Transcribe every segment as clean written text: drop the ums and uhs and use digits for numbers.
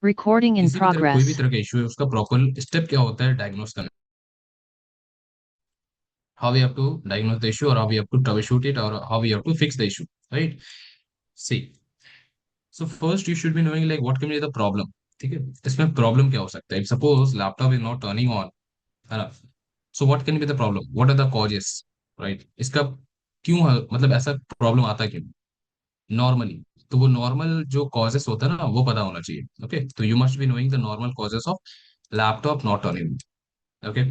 Recording in किसी भी तरह कोई भी progress. तरह का इशू है उसका प्रॉपर स्टेप क्या होता है डायग्नोस करना, how we have to diagnose the issue or how we have to troubleshoot it or how we have to fix the issue, right? See, so first you should be knowing like what can be the problem. ठीक है, इसमें problem क्या हो सकता है? Suppose laptop is not turning on, है ना? So what can be the problem, what are the causes, right? इसका क्यों मतलब ऐसा प्रॉब्लम आता क्यों नॉर्मली? तो वो नॉर्मल जो कॉजेस होता है ना वो पता होना चाहिए। ओके, तो you must be knowing the normal causes of laptop not turning. Okay,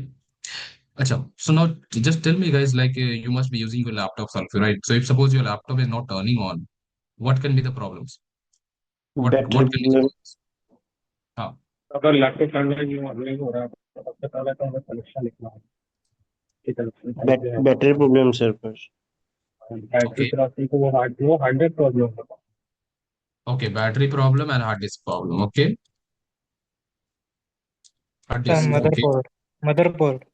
अच्छा, so now just tell me guys, like you must be using your laptops also, right? So if suppose your laptop is not turning on, what can be the problems? Battery What can be the problem. causes? हाँ, अगर laptop चालू नहीं हो रहा है तो सबसे पहले तो हमें कनेक्शन लिखना है की तरफ से battery problem sir first. Battery okay, तरफ से तो वो हार्डवेयर प्रॉब्लम होगा। okay, battery problem and hard disk problem, okay, hard Sir, disk, okay, motherboard.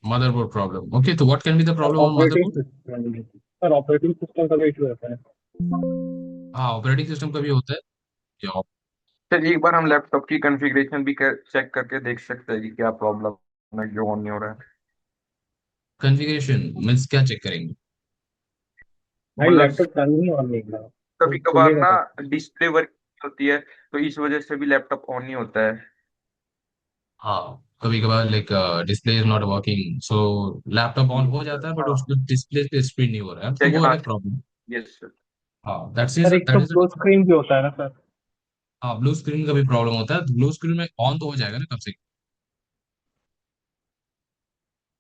motherboard problem, okay, so what can be the sir problem on operating motherboard? System, sir operating system का भी issue रहता है। हाँ, operating system का भी होता है या सर एक बार हम लैपटॉप की कॉन्फ़िगरेशन भी चेक करके देख सकते हैं कि क्या प्रॉब्लम है जो ऑन नहीं हो रहा है। कॉन्फ़िगरेशन मींस क्या चेक करेंगे? भाई मतलब लैपटॉप चालू नहीं ऑन नहीं हो रहा, तो कभी कभार खुलेगा ना कैसे? डिस्प्ले वर्क होती है, तो इस वजह से भी लैपटॉप ऑन नहीं होता है। हाँ, कभी कभार like display is not working, so laptop on हो जाता है बट हाँ, उसके डिस्प्ले पे स्क्रीन नहीं हो रहा है, तो चेक, वो हाँ। अलग प्रॉब्लम। Yes sir. हाँ, दैट्स इज सर एक तो दैट इज। ब्लू स्क्रीन भी होता है ना सर। हाँ, ब्लू स्क्रीन का भी प्रॉब्लम होता है, ब्लू स्क्रीन में ऑन तो हो जाएगा ना कब से।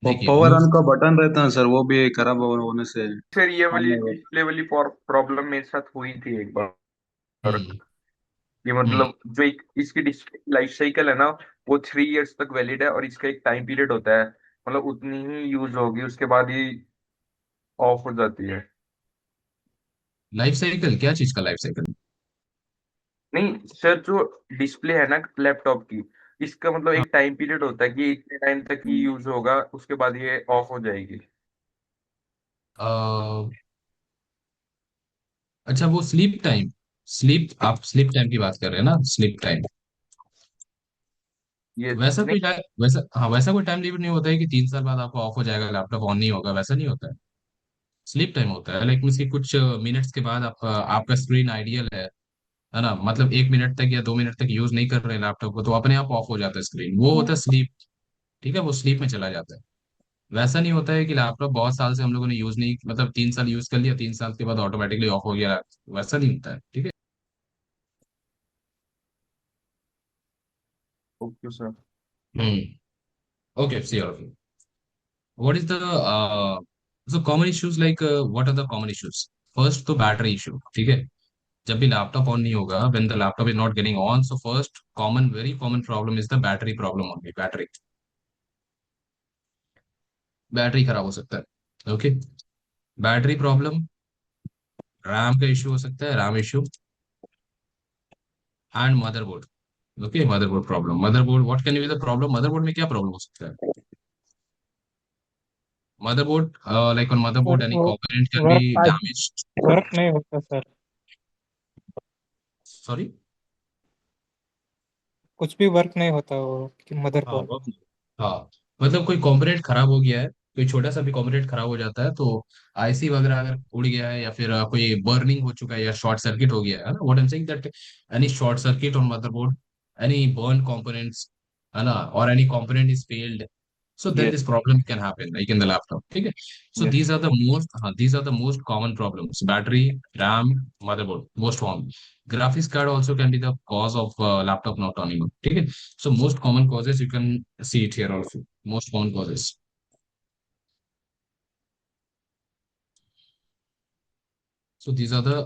वो देखिए पावर ब्लू, ऑन का बटन रहता है सर, वो भी खराब होने से सर ये ऑन वाली नहीं होता। डिस्प्ले वाली प्रॉब्लम मेरे साथ हुई थी एक बार। हम्म, ये हम्म, मतलब जो एक इसकी डिस्प्ले लाइफ साइकिल है ना, वो 3 इयर्स तक वैलिड है और इसका एक टाइम पीरियड होता है, मतलब उतनी ही यूज होगी उसके बाद ही ऑफ हो जाती है। लाइफ साइकिल क्या चीज का लाइफ साइकिल? नहीं सर, जो डिस्प्ले है ना लैपटॉप की, इसका मतलब हाँ, एक टाइम पीरियड होता है कि इतने टाइम तक ही यूज होगा, उसके बाद ये ऑफ हो जाएगी। अच्छा, वो स्लीप टाइम, स्लीप, आप स्लीप टाइम की बात कर रहे हैं ना, स्लीप टाइम। ये वैसा नहीं। कोई टाइम, वैसा हाँ, वैसा कोई टाइम लिमिट नहीं होता है कि 3 साल बाद आपको ऑफ हो जाएगा लैपटॉप, ऑन नहीं होगा, वैसा नहीं होता है। स्लीप टाइम होता है लाइक उसके कुछ मिनट्स के बाद आप आपका स्क्रीन आइडियल है ना, मतलब 1 मिनट तक या 2 मिनट तक यूज नहीं कर रहे लैपटॉप को तो अपने आप ऑफ हो जाता है स्क्रीन, वो होता है स्लीप। ठीक है, वो स्लीप में चला जाता है। वैसा नहीं होता है कि लैपटॉप बहुत साल से हम लोगों ने यूज नहीं, मतलब 3 साल यूज कर लिया, 3 साल के बाद ऑटोमेटिकली ऑफ हो गया, वैसा नहीं होता है। ठीक है। Okay sir. Hmm, okay, see all. What is the so common issues, like what are the common issues? First तो बैटरी इशू, ठीक है। जब भी लैपटॉप ऑन नहीं होगा, when the laptop is not getting on, so first common, very common problem is the battery problem only, battery, battery खराब हो सकता है। ओके, बैटरी प्रॉब्लम, रैम का इशू हो सकता है, RAM issue, and motherboard. Okay, motherboard problem, motherboard, what can be the problem? Motherboard में क्या प्रॉब्लम हो सकता है? Motherboard, like on sir motherboard any वो component can be work damaged. Work नहीं होता सर। सॉरी? कुछ भी वर्क नहीं होता वो कि हाँ, मदरबोर्ड। हाँ, मतलब कोई कंपोनेंट खराब हो गया है, कोई छोटा सा भी कंपोनेंट खराब हो जाता है तो आईसी वगैरह अगर उड़ गया है या फिर कोई बर्निंग हो चुका है या शॉर्ट सर्किट हो गया है ना, what I am saying that any short circuit on motherboard, any burn components, है ना, और any component is failed, so then yes. this problem can happen like in the laptop. Okay, so yes these are the most these are the most common problems: battery, ram, motherboard, most common. Graphics card also can be the cause of laptop not turning on. Okay, so most common causes you can see it here also, most common causes. So these are the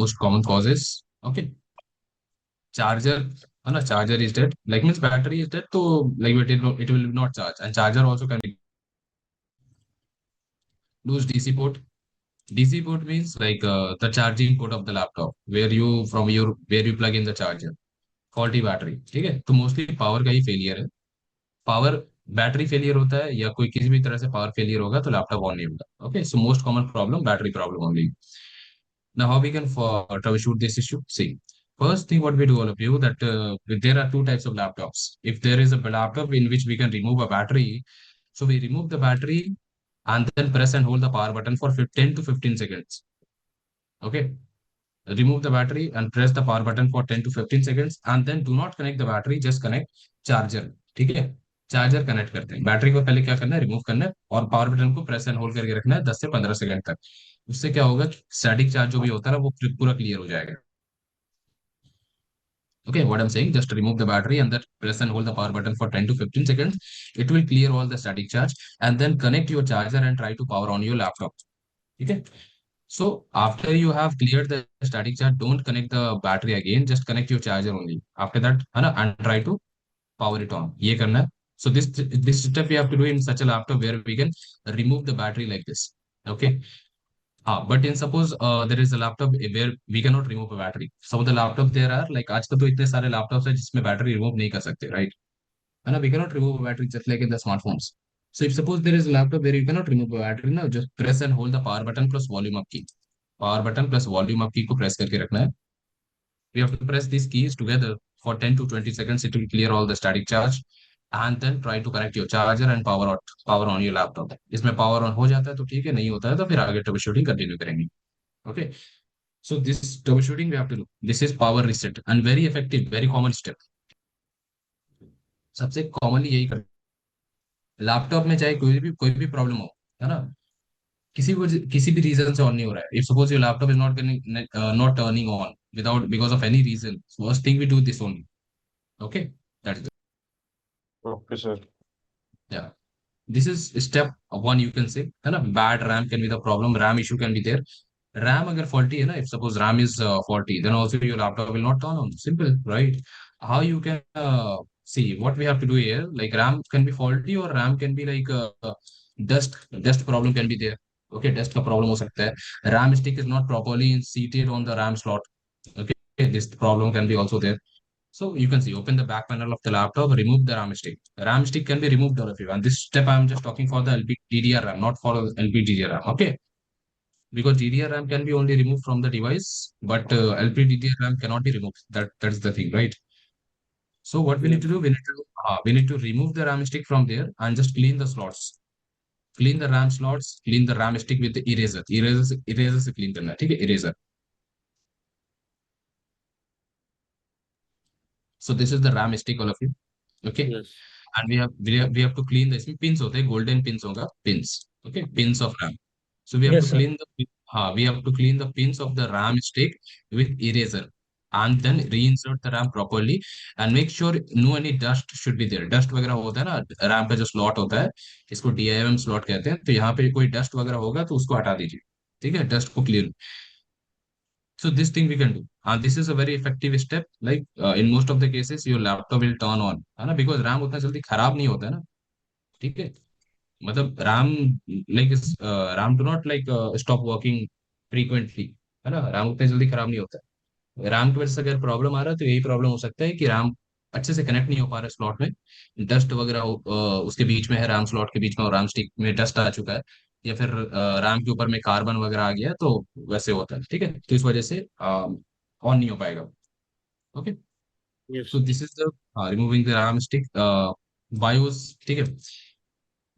most common causes. Okay, charger, है ना, charger is dead, like means battery is dead, so like it will not charge, and charger also can be lose DC port. DC port means like the charging port of the laptop where you from your where you plug in the charger. Faulty battery, ठीक है, तो mostly power का ही failure है। Power, battery failure होता है या कोई किसी भी तरह से पावर फेलियर होगा तो लैपटॉप ऑन नहीं होगा। Okay, so most common problem battery problem only. Now how we can troubleshoot this issue? See, first thing what we do, all of you, that there are two types of laptops. If there is a laptop in which we can remove a battery, so we remove the battery and then press and hold the power button for 10 to 15 seconds. Okay, remove the battery and press the power button for 10 to 15 seconds, and then do not connect the battery, just connect charger. ठीक है, charger connect करते हैं, battery को पहले क्या करना है, remove करना है, और पावर बटन को प्रेस एंड होल्ड करके रखना है 10 से 15 सेकंड तक. उससे क्या होगा, स्टैटिक चार्ज जो भी होता है ना वो पूरा क्लियर हो जाएगा. Okay, what I'm saying, just remove the battery and then press and hold the power button for 10 to 15 seconds. It will clear all the static charge, and then connect your charger and try to power on your laptop. Okay. So after you have cleared the static charge, don't connect the battery again. Just connect your charger only. After that, है ना, and try to power it on. ये करना है. So this step we have to do in such a laptop where we can remove the battery like this. Okay. But in suppose there is a laptop where we cannot remove a battery. Some of the laptop there are like आजकल तो इतने सारे laptops है जिसमें battery remove नहीं कर सकते, right? है ना, we cannot remove a battery just like in the smartphones. So if suppose there is a laptop where you cannot remove a battery, now just press and hold the power button plus volume up key. Power button plus volume up key को press करके रखना है. We have to press these keys together for 10 to 20 seconds. It will clear all the static charge, and then try to connect your charger and power on your laptop. इसमें power on हो जाता है तो ठीक है, नहीं होता है तो फिर आगे troubleshooting continue करेंगे. Okay. So this troubleshooting we have to do. This is power reset and very effective, very common step. सबसे कॉमनली यही कर, लैपटॉप में चाहे कोई भी प्रॉब्लम हो, है ना, किसी भी रीजन से ऑन नहीं हो रहा है. If suppose your laptop is not turning on without because of any reason, first thing we do this only. Okay, that is, Okay, sir. yeah, this is step one, you can say, है ना. Bad RAM can be the problem, RAM issue can be there. RAM अगर faulty है ना, if suppose RAM is faulty, then also your laptop will not turn on. Simple, right? How you can see what we have to do here, like RAM can be faulty or RAM can be like dust problem can be there. Okay, dust का problem हो सकता है. RAM stick is not properly seated on the RAM slot. Okay, this problem can be also there. So you can see, open the back panel of the laptop, remove the RAM stick. RAM stick can be removed all of you. And this step I'm just talking for the LPDDR RAM, not for LPDDR RAM. Okay, because DDR RAM can be only removed from the device, but LPDDR RAM cannot be removed. That's the thing, right? So what we need to do, we need to remove the RAM stick from there and just clean the slots. Clean the RAM slots, clean the RAM stick with the eraser. Eraser से clean करना है, ठीक है, eraser. So this is the RAM stick, all of you. Okay. Yes. And we have to clean this. Pins होते हैं, golden pins होगा, pins. Okay, pins of RAM. So we have Yes, to sir. clean the pins of the RAM stick with eraser, and then reinsert the RAM properly and make sure no any dust should be there. Dust वगैरह होता है ना, RAM का जो slot होता है, इसको DIMM slot कहते हैं, तो यहाँ पे कोई dust वगैरह होगा तो उसको हटा दीजिए. ठीक है, dust को clear. So this thing we can do, and this is a very effective step. Like in most of the cases, your laptop will turn on, है ना, because RAM उतना जल्दी खराब नहीं होता है ना. ठीक है, मतलब RAM, like RAM do not like stop working frequently, है ना, RAM उतने जल्दी खराब नहीं होता है. RAM की वजह से अगर प्रॉब्लम आ रहा है तो यही प्रॉब्लम हो सकता है कि RAM अच्छे से कनेक्ट नहीं हो पा रहा है स्लॉट में, डस्ट वगैरह उसके बीच में है, RAM स्लॉट के बीच में, और RAM स्टिक में डस्ट आ चुका है, या फिर RAM के ऊपर में कार्बन वगैरह आ गया, तो वैसे होता है. ठीक है, तो इस वजह से ऑन नहीं हो पाएगा. Okay. Yes. So this is the removing the RAM stick, BIOS. ठीक है,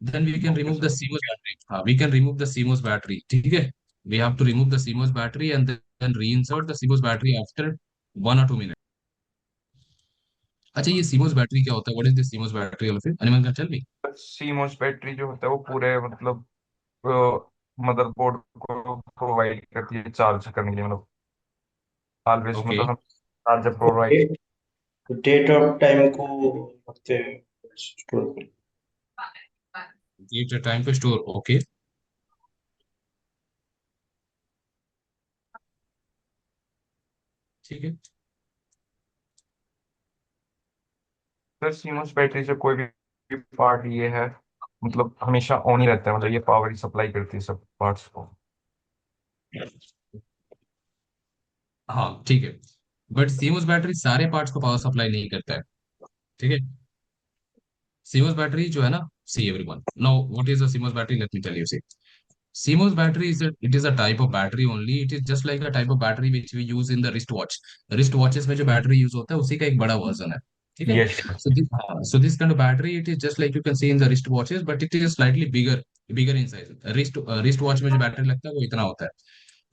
then we can okay remove the sir. CMOS battery. We can remove the CMOS battery. ठीक है, we have to remove the CMOS battery and then reinsert the CMOS battery after 1 or 2 minutes. अच्छा, ये CMOS battery क्या होता है? What is this CMOS battery? Anyone can tell me? CMOS battery जो होता है वो पूरे मतलब मदरबोर्ड को प्रोवाइड करती है चार्ज करने के लिए, मतलब ऑलवेज, Okay. मतलब हम charger provide. Date of time को रखते हैं स्टोर पे. Give the time to store. Okay. ठीक है. सर सीमोस बैटरी से कोई भी पार्ट ये है, मतलब हमेशा ऑन ही रहता है, मतलब ये पावर ही सप्लाई करती है सब पार्ट्स को. हाँ, ठीक है, बट CMOS बैटरी सारे पार्ट्स को पावर सप्लाई नहीं करता है. ठीक है, CMOS बैटरी जो है ना, see everyone. Now, what is a CMOS battery? Let me tell you. See, CMOS battery it is a type of battery only. It is just like a type of battery which we use in the wristwatch. Wrist watches में जो battery use होता है उसी का एक बड़ा version है. ठीक है? Yes. So this kind of battery it is just like you can see in the wrist watches, but it is slightly bigger in size. Wristwatch में जो battery लगता है वो इतना होता है.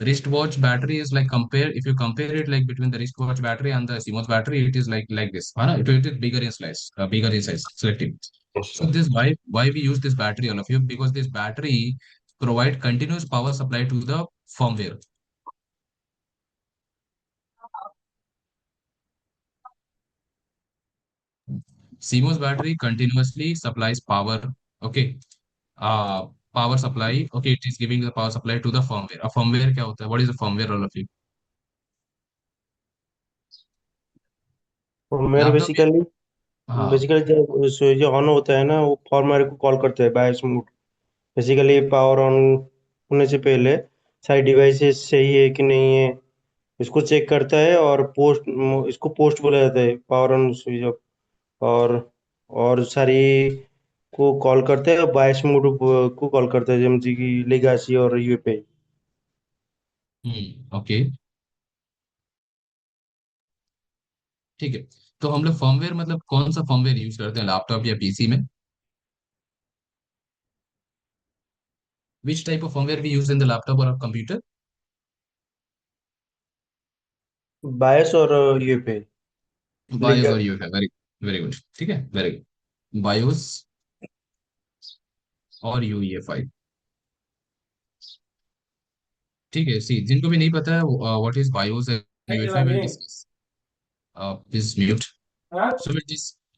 Wristwatch battery is like compare if you compare it like between the wristwatch battery and the CMOS battery, it is like this. है ना? It is bigger in size, bigger in size, selective. Yes So sir. this why we use this battery all of you, because this battery provide continuous power supply to the firmware. CMOS battery continuously supplies power. Okay. Uh, Power supply. Okay, it is giving the power supply to the firmware. A firmware क्या होता है? What is a firmware all of you? मेरे laptop में. Basically हाँ. Basically जब switch on होता है ना, वो फॉर्मर को कॉल करते हैं बायस मोड। बेसिकली पावर ऑन होने से पहले सारी डिवाइसेस सही है कि नहीं है, इसको चेक करता है। और इसको पोस्ट बोला जाता है, पावर ऑन स्विच ऑफ। और सारी को कॉल करते हैं, बायस मोड को कॉल करते हैं, जैसे कि लेगासी और यूएफए। ओके. ठीक है. तो हम लोग फर्मवेयर मतलब कौन सा फर्मवेयर यूज करते हैं लैपटॉप या पीसी में? Which type of firmware we use in the laptop or a computer? बायस और यूएफए। बायोस और यूएफआई. Very very good. ठीक है. Very good. बायोस और यूएफआई. ठीक है. सी जिनको भी नहीं पता है what is BIOS and UFI will discuss. Please mute. So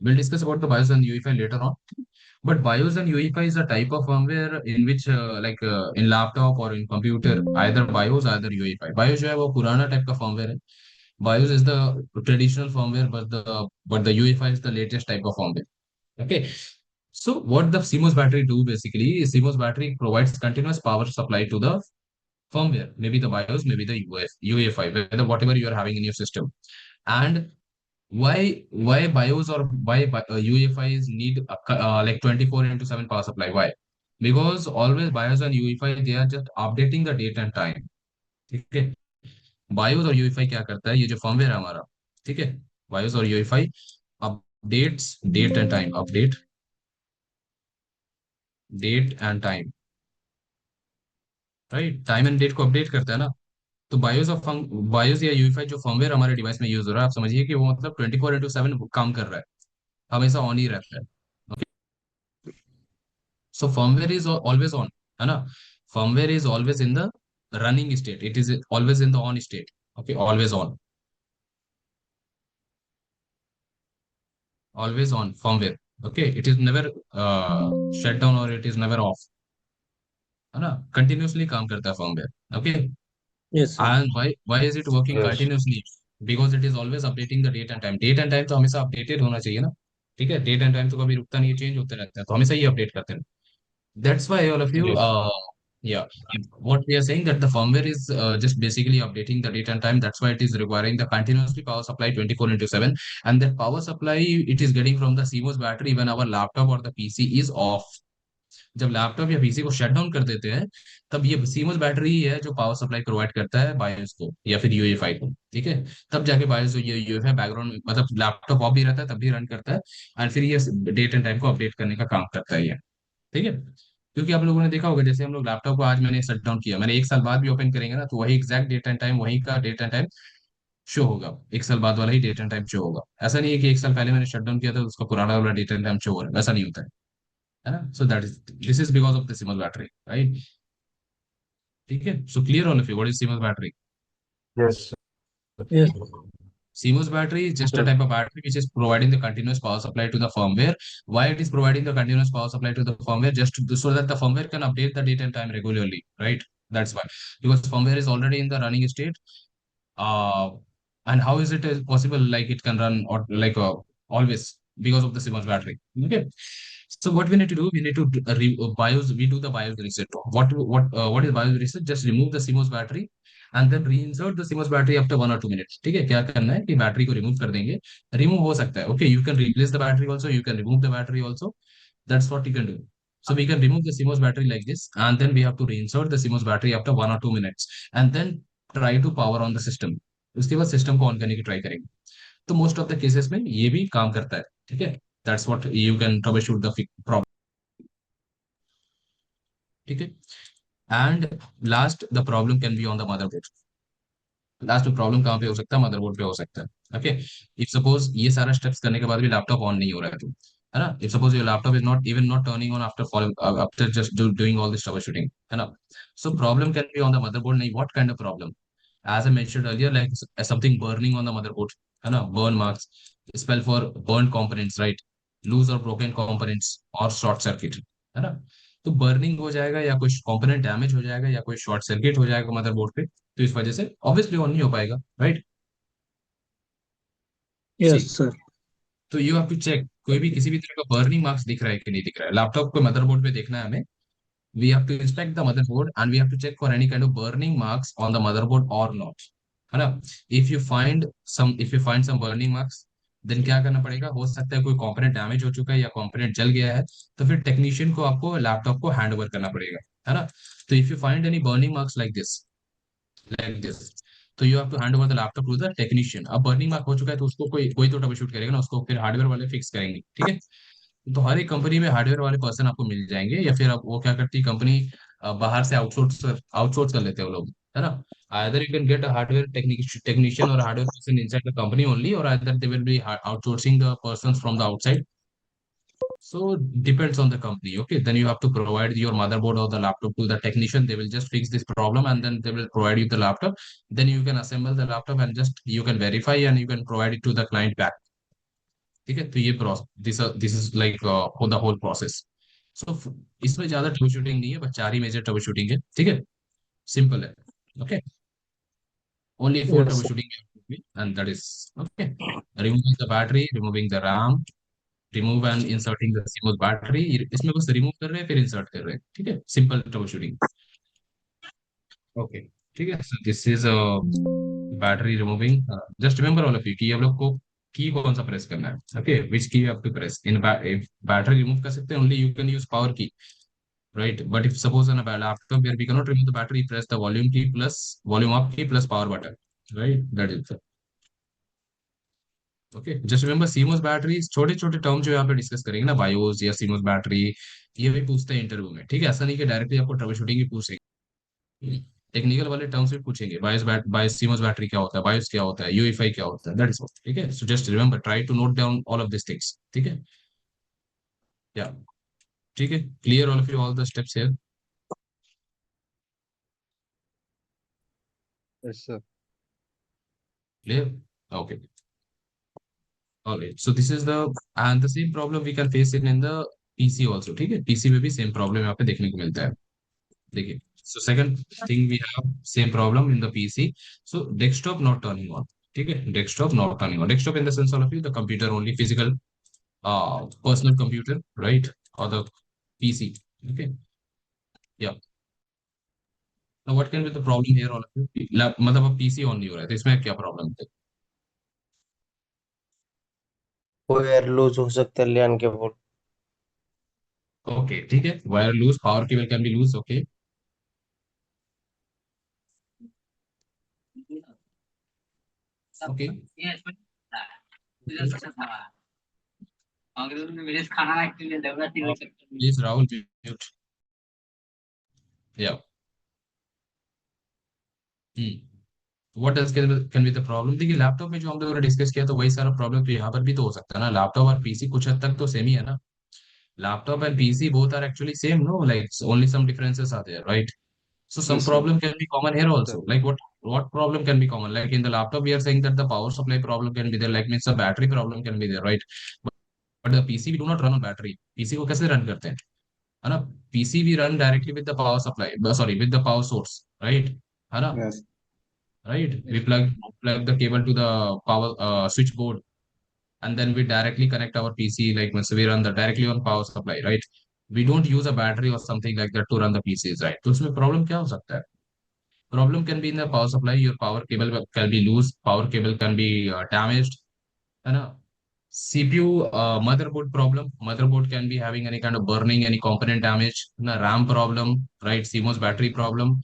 we'll discuss about the BIOS and UEFI later on. But BIOS and UEFI is a type of firmware in which, in laptop or in computer, either BIOS, either UEFI. BIOS जो है वो पुराना type का firmware है. BIOS is the traditional firmware, but the UEFI is the latest type of firmware. Okay. So what the CMOS battery do basically is CMOS battery provides continuous power supply to the firmware, maybe the BIOS, maybe the UEFI, whatever you are having in your system. And why BIOS or UEFIs need like 24 into 7 power supply? Why? Because always BIOS and UEFI they are just updating the date and time. ठीक है. BIOS और UEFI क्या करता है, ये जो firmware है हमारा, ठीक है, BIOS और UEFI updates date and time, update date and time, right. Time and date को अपडेट करता है ना. तो बायोस या यूएफआई जो फर्मवेयर हमारे डिवाइस में यूज हो रहा है, आप समझिए कि वो मतलब 24 into 7 काम कर रहा है, हमेशा ऑन ही रहता है. So firmware is always on, है ना. Firmware is always in the running state. It is always in the on state. Okay, always on, always on firmware. Okay, it is never shut down or it is never off, है ना. Continuously काम करता है firmware. Okay, yes sir. and why is it working yes. continuously? Because it is always updating the date and time. Date and time तो हमेशा updated होना चाहिए ना. ठीक है. Date and time तो कभी रुकता नहीं है, चेंज होते रहता है, तो हमेशा ही अपडेट करते हैं. That's why all of you, yes. yeah, what we are saying that the firmware is just basically updating the date and time. That's why it is requiring the continuously power supply 24 into 7. And that power supply, it is getting from the CMOS battery when our laptop or the PC is off. जब laptop या PC को shut down कर देते हैं, तब ये CMOS battery ही है जो पावर सप्लाई प्रोवाइड करता है बायोस को या फिर यूएफआई को. ठीक है. तब जाके बायोस ये यूएफआई बैकग्राउंड मतलब लैपटॉप ऑफ भी रहता है तब भी रन करता है, एंड फिर ये डेट एंड टाइम को अपडेट करने का काम करता है ये. ठीक है. क्योंकि आप लोगों ने देखा होगा, जैसे हम लोग लैपटॉप को आज मैंने शट डाउन किया, मैंने एक साल बाद भी ओपन करेंगे ना तो वही एग्जैक्ट डेट एंड टाइम, वही का डेट एंड टाइम शो होगा. एक साल बाद वाला ही डेट एंड टाइम शो होगा. ऐसा नहीं है कि एक साल पहले मैंने शट डाउन किया था उसका पुराना वाला डेट एंड टाइम शो हो रहा है, वैसा नहीं होता है ना. So that is this is because of the सिमल बैटरी, राइट. ठीक है. So clear all of you what is सिमल battery? Yes. Yes CMOS battery is just a sir. type of battery which is providing the continuous power supply to the firmware. Why it is providing the continuous power supply to the firmware? So that the firmware can update the date and time regularly, right? That's why. Because firmware is already in the running state. Uh, and how is it possible like it can run or like always because of the CMOS battery? Okay. So what we need to do, we need to BIOS. We do the BIOS reset. What is BIOS reset? Just remove the CMOS battery and then reinsert the CMOS battery after 1 or 2 minutes. ठीक है. क्या करना है कि battery को remove कर देंगे. Remove हो सकता है. Okay, you can replace the battery also, you can remove the battery also. That's what you can do. So we can remove the CMOS battery like this, and then we have to reinsert the CMOS battery after 1 or 2 minutes, and then try to power on the system. उसके बाद system को on करने की try करेंगे. तो most of the cases में ये भी काम करता है. ठीक है, that's what you can trouble shoot the problem. ठीक है. And last the problem can be on the motherboard. Last में प्रॉब्लम कहाँ पे हो सकता है? मदरबोर्ड पे हो सकता है. ओके. इफ सपोज ये सारा स्टेप्स करने के बाद भी लैपटॉप ऑन नहीं हो रहा है तो, है ना, if suppose your laptop is not even not turning on after after just doing all this troubleshooting, है ना. So problem can be on the motherboard. नहीं, what kind of problem? as I mentioned earlier, like something burning on the motherboard, है ना, burn marks, spell for burned components, right? Loose or broken components or short circuit, है ना. तो burning हो जाएगा या कोई कंपोनेंट डैमेज हो जाएगा या कोई शॉर्ट सर्किट हो जाएगा मदरबोर्ड पे, तो इस वजह से ऑब्वियसली ऑन नहीं हो पाएगा, राइट. सी, यस सर। तो यू हैव टू चेक कोई भी किसी भी तरह का बर्निंग मार्क्स दिख रहा है कि नहीं दिख रहा है. लैपटॉप को मदरबोर्ड पे देखना है हमें. We have to inspect the motherboard and we have to check for any kind of burning marks on the motherboard or not, है ना. If you find some burning marks, then क्या करना पड़ेगा? हो सकता है कोई कंपोनेंट डैमेज हो चुका है या कंपोनेंट जल गया है, तो फिर टेक्नीशियन को आपको लैपटॉप को हैंड ओवर करना पड़ेगा, है ना. तो if you find any burning marks like this, तो you have to hand over the laptop to the technician. अब बर्निंग मार्क हो चुका है तो उसको कोई कोई तो ट्रबल शूट करेगा ना, उसको फिर हार्डवेयर वाले फिक्स करेंगे. ठीक है. तो हर एक कंपनी में हार्डवेयर वाले पर्सन आपको मिल जाएंगे, या फिर अब वो क्या करती है कंपनी, बाहर से आउटसोर्स कर लेते हैं वो लोग, है ना. either you can get a hardware technician or a hardware person inside the company only, or either they will be outsourcing the persons from the outside. So depends on the company. Okay, then you have to provide your motherboard or the laptop to the technician. They will just fix this problem and then they will provide you the laptop. Then you can assemble the laptop and just you can verify and you can provide it to the client back. ठीक है. तो ये this is like the whole process. So इसमें ज्यादा trouble shooting नहीं है, बस 4 ही major trouble shooting है. ठीक है, सिंपल है. Okay, only 4 yes trouble sir. Shooting and that is okay. Removing the battery, removing the RAM, remove and inserting the smooth battery. इसमें बस रिमूव कर रहे हैं फिर इंसर्ट कर रहे हैं. ठीक है, सिंपल ट्रबल शूटिंग. ओके. ठीक है, so this is battery removing. Just remember all of you कि आप लोग को की कौन सा प्रेस करना है. Okay, which key have to press in. Battery remove कर सकते हैं only you can use power key, right? But if suppose on a laptop where we cannot remove the battery, press the volume key plus volume up key plus power button, right? That is it. Okay, just remember CMOS batteries, छोटे छोटे term जो यहाँ पे discuss करेंगे ना, BIOS या CMOS battery, ये भी पूछते हैं इंटरव्यू में. ठीक है, ऐसा नहीं कि डायरेक्टली आपको ट्रबल शूटिंग ही पूछेंगे. टेक्निकल वाले टर्म्स भी पूछेंगे. बायोस CMOS बैटरी क्या होता है, बायोस क्या होता है, यूएफआई क्या होता है, दैट इज ऑल. ठीक है, so just remember, try to note down all of this things. ठीक है, या ठीक है, clear all of you all the steps here? Yes sir. Clear. Okay. All right. So this is the same problem we can face it in the PC also. ठीक है, PC में भी same problem यहाँ पे देखने को मिलता है. देखिए, so second thing we have same problem in the PC. So desktop not turning on. ठीक है, desktop not turning on. Desktop in the sense of the computer only, physical personal computer, right? Or the PC. Okay. Yeah. Now what can be the problem here all of you? मतलब अब PC on नहीं हो रहा है तो इसमें क्या problem है? वायर लूज हो सकता है लियान के बोल। ओके, ठीक है, wire loose, power cable can be loose. Okay. Okay. Please Rahul mute. Yeah. What else can be the problem? देखिए, लैपटॉप में जो हम लोगों ने डिस्कस किया तो वही सारा प्रॉब्लम तो यहाँ पर भी तो हो सकता है ना. लैपटॉप और पीसी कुछ हद तक तो सेम ही है ना. Laptop and PC both are actually same, no, like only some differences are there, right? So some yes sir. problem can be common here also. Sir Like what problem can be common? Like in the laptop, we are saying that the power supply problem can be there. Like means the battery problem can be there, right? But the PC we do not run on battery. PC को कैसे run करते हैं, है ना? PC we run directly with the power supply. Sorry, with the power source, right? है ना? Yes Right? We plug the cable to the power switchboard, and then we directly connect our PC. Like means we run the directly on power supply, right? We don't use a battery or something like that to run the PCs, right? तो उसमें problem क्या हो सकता है? Problem can be in the power supply. Your power cable can be loose. Power cable can be damaged, है ना? CPU, motherboard problem. Motherboard can be having any kind of burning, any component damage, RAM problem, right? CMOS battery problem,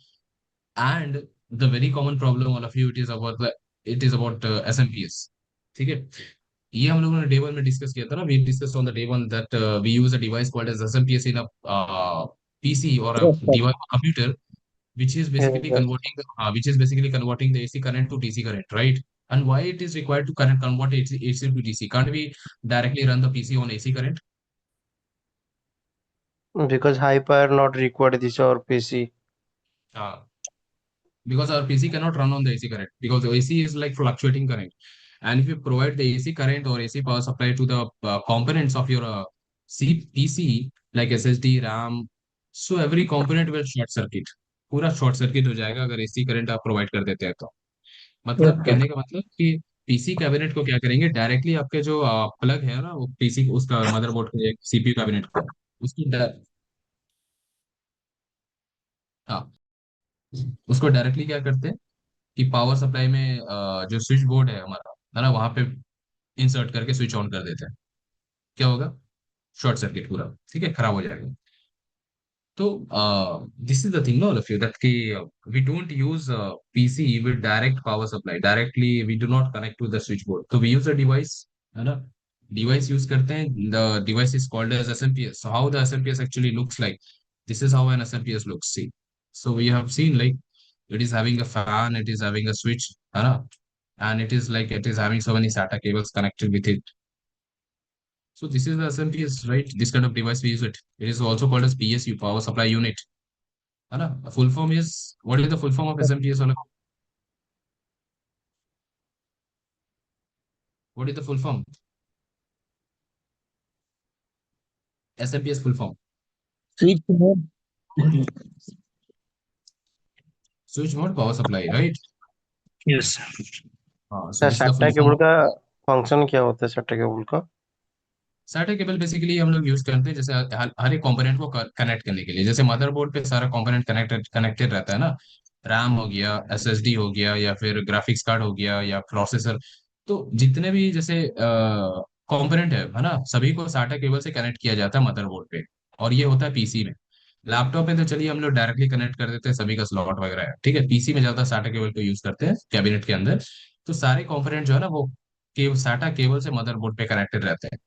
and the very common problem all of you, it is about SMPS. ठीक है, ये हम लोगों ने day one में discuss किया था ना. We discuss on the day one that we use a device called as SMPS in a PC or a Yes, sir. device computer, Yes, yes. which is basically converting the AC current to DC current, right? And why it is required to convert AC to DC? Can't we directly run the PC on AC current? Because high power not required this or PC. Uh, because our PC cannot run on the AC current because the AC is like fluctuating current. And if you provide the AC current or AC power supply to the components of your PC like SSD, RAM, so every component will short circuit. पूरा short circuit हो जाएगा अगर AC current आप provide कर देते हैं तो. Yes, मतलब sir. कहने का मतलब कि पीसी कैबिनेट को क्या करेंगे, डायरेक्टली आपके जो प्लग है ना वो पीसी उसका मदरबोर्ड के सीपीयू कैबिनेट को उसको हाँ, उसको डायरेक्टली क्या करते हैं कि पावर सप्लाई में जो स्विच बोर्ड है हमारा, है ना, वहां पे इंसर्ट करके स्विच ऑन कर देते हैं. क्या होगा? शॉर्ट सर्किट पूरा, ठीक है, खराब हो जाएगा. तो this is the thing no all of you that कि we don't use PC with direct power supply, directly we do not connect to the switch board, तो वी यूज अ डिवाइस, है ना. डिवाइस यूज करते हैं. The device is called as SMPS. So how the SMPS actually looks like, this is how an SMPS looks. See, so we have seen like it is having a fan, it is having a switch, है ना, and it is like it is having so many SATA cables connected with it. So this is the SMPS, right? This kind of device we use it. It is also called as PSU, power supply unit. है ना? Full form is, what is the full form of SMPS? What is the full form? SMPS full form. Switch mode. Switch mode power supply, right? Yes. So this is the SATA full form cable of का function क्या होता है SATA cable का? SATA cable. Basically हम लोग use करते हैं जैसे हर एक कंपोनेंट को कनेक्ट करने के लिए. जैसे मदरबोर्ड पे सारा कंपोनेंट कनेक्टेड रहता है ना, रैम हो गया, एसएसडी हो गया, या फिर ग्राफिक्स कार्ड हो गया, या प्रोसेसर. तो जितने भी जैसे कंपोनेंट है ना, सभी को SATA केबल से कनेक्ट किया जाता है मदरबोर्ड पे. और ये होता है पीसी में. लैपटॉप में तो चलिए हम लोग डायरेक्टली कनेक्ट कर देते हैं, सभी का स्लॉट वगैरह है, ठीक है. पीसी में ज्यादा SATA केबल को यूज करते हैं कैबिनेट के अंदर. तो सारे कंपोनेंट जो है ना वो SATA केबल से मदरबोर्ड पे कनेक्टेड रहते हैं,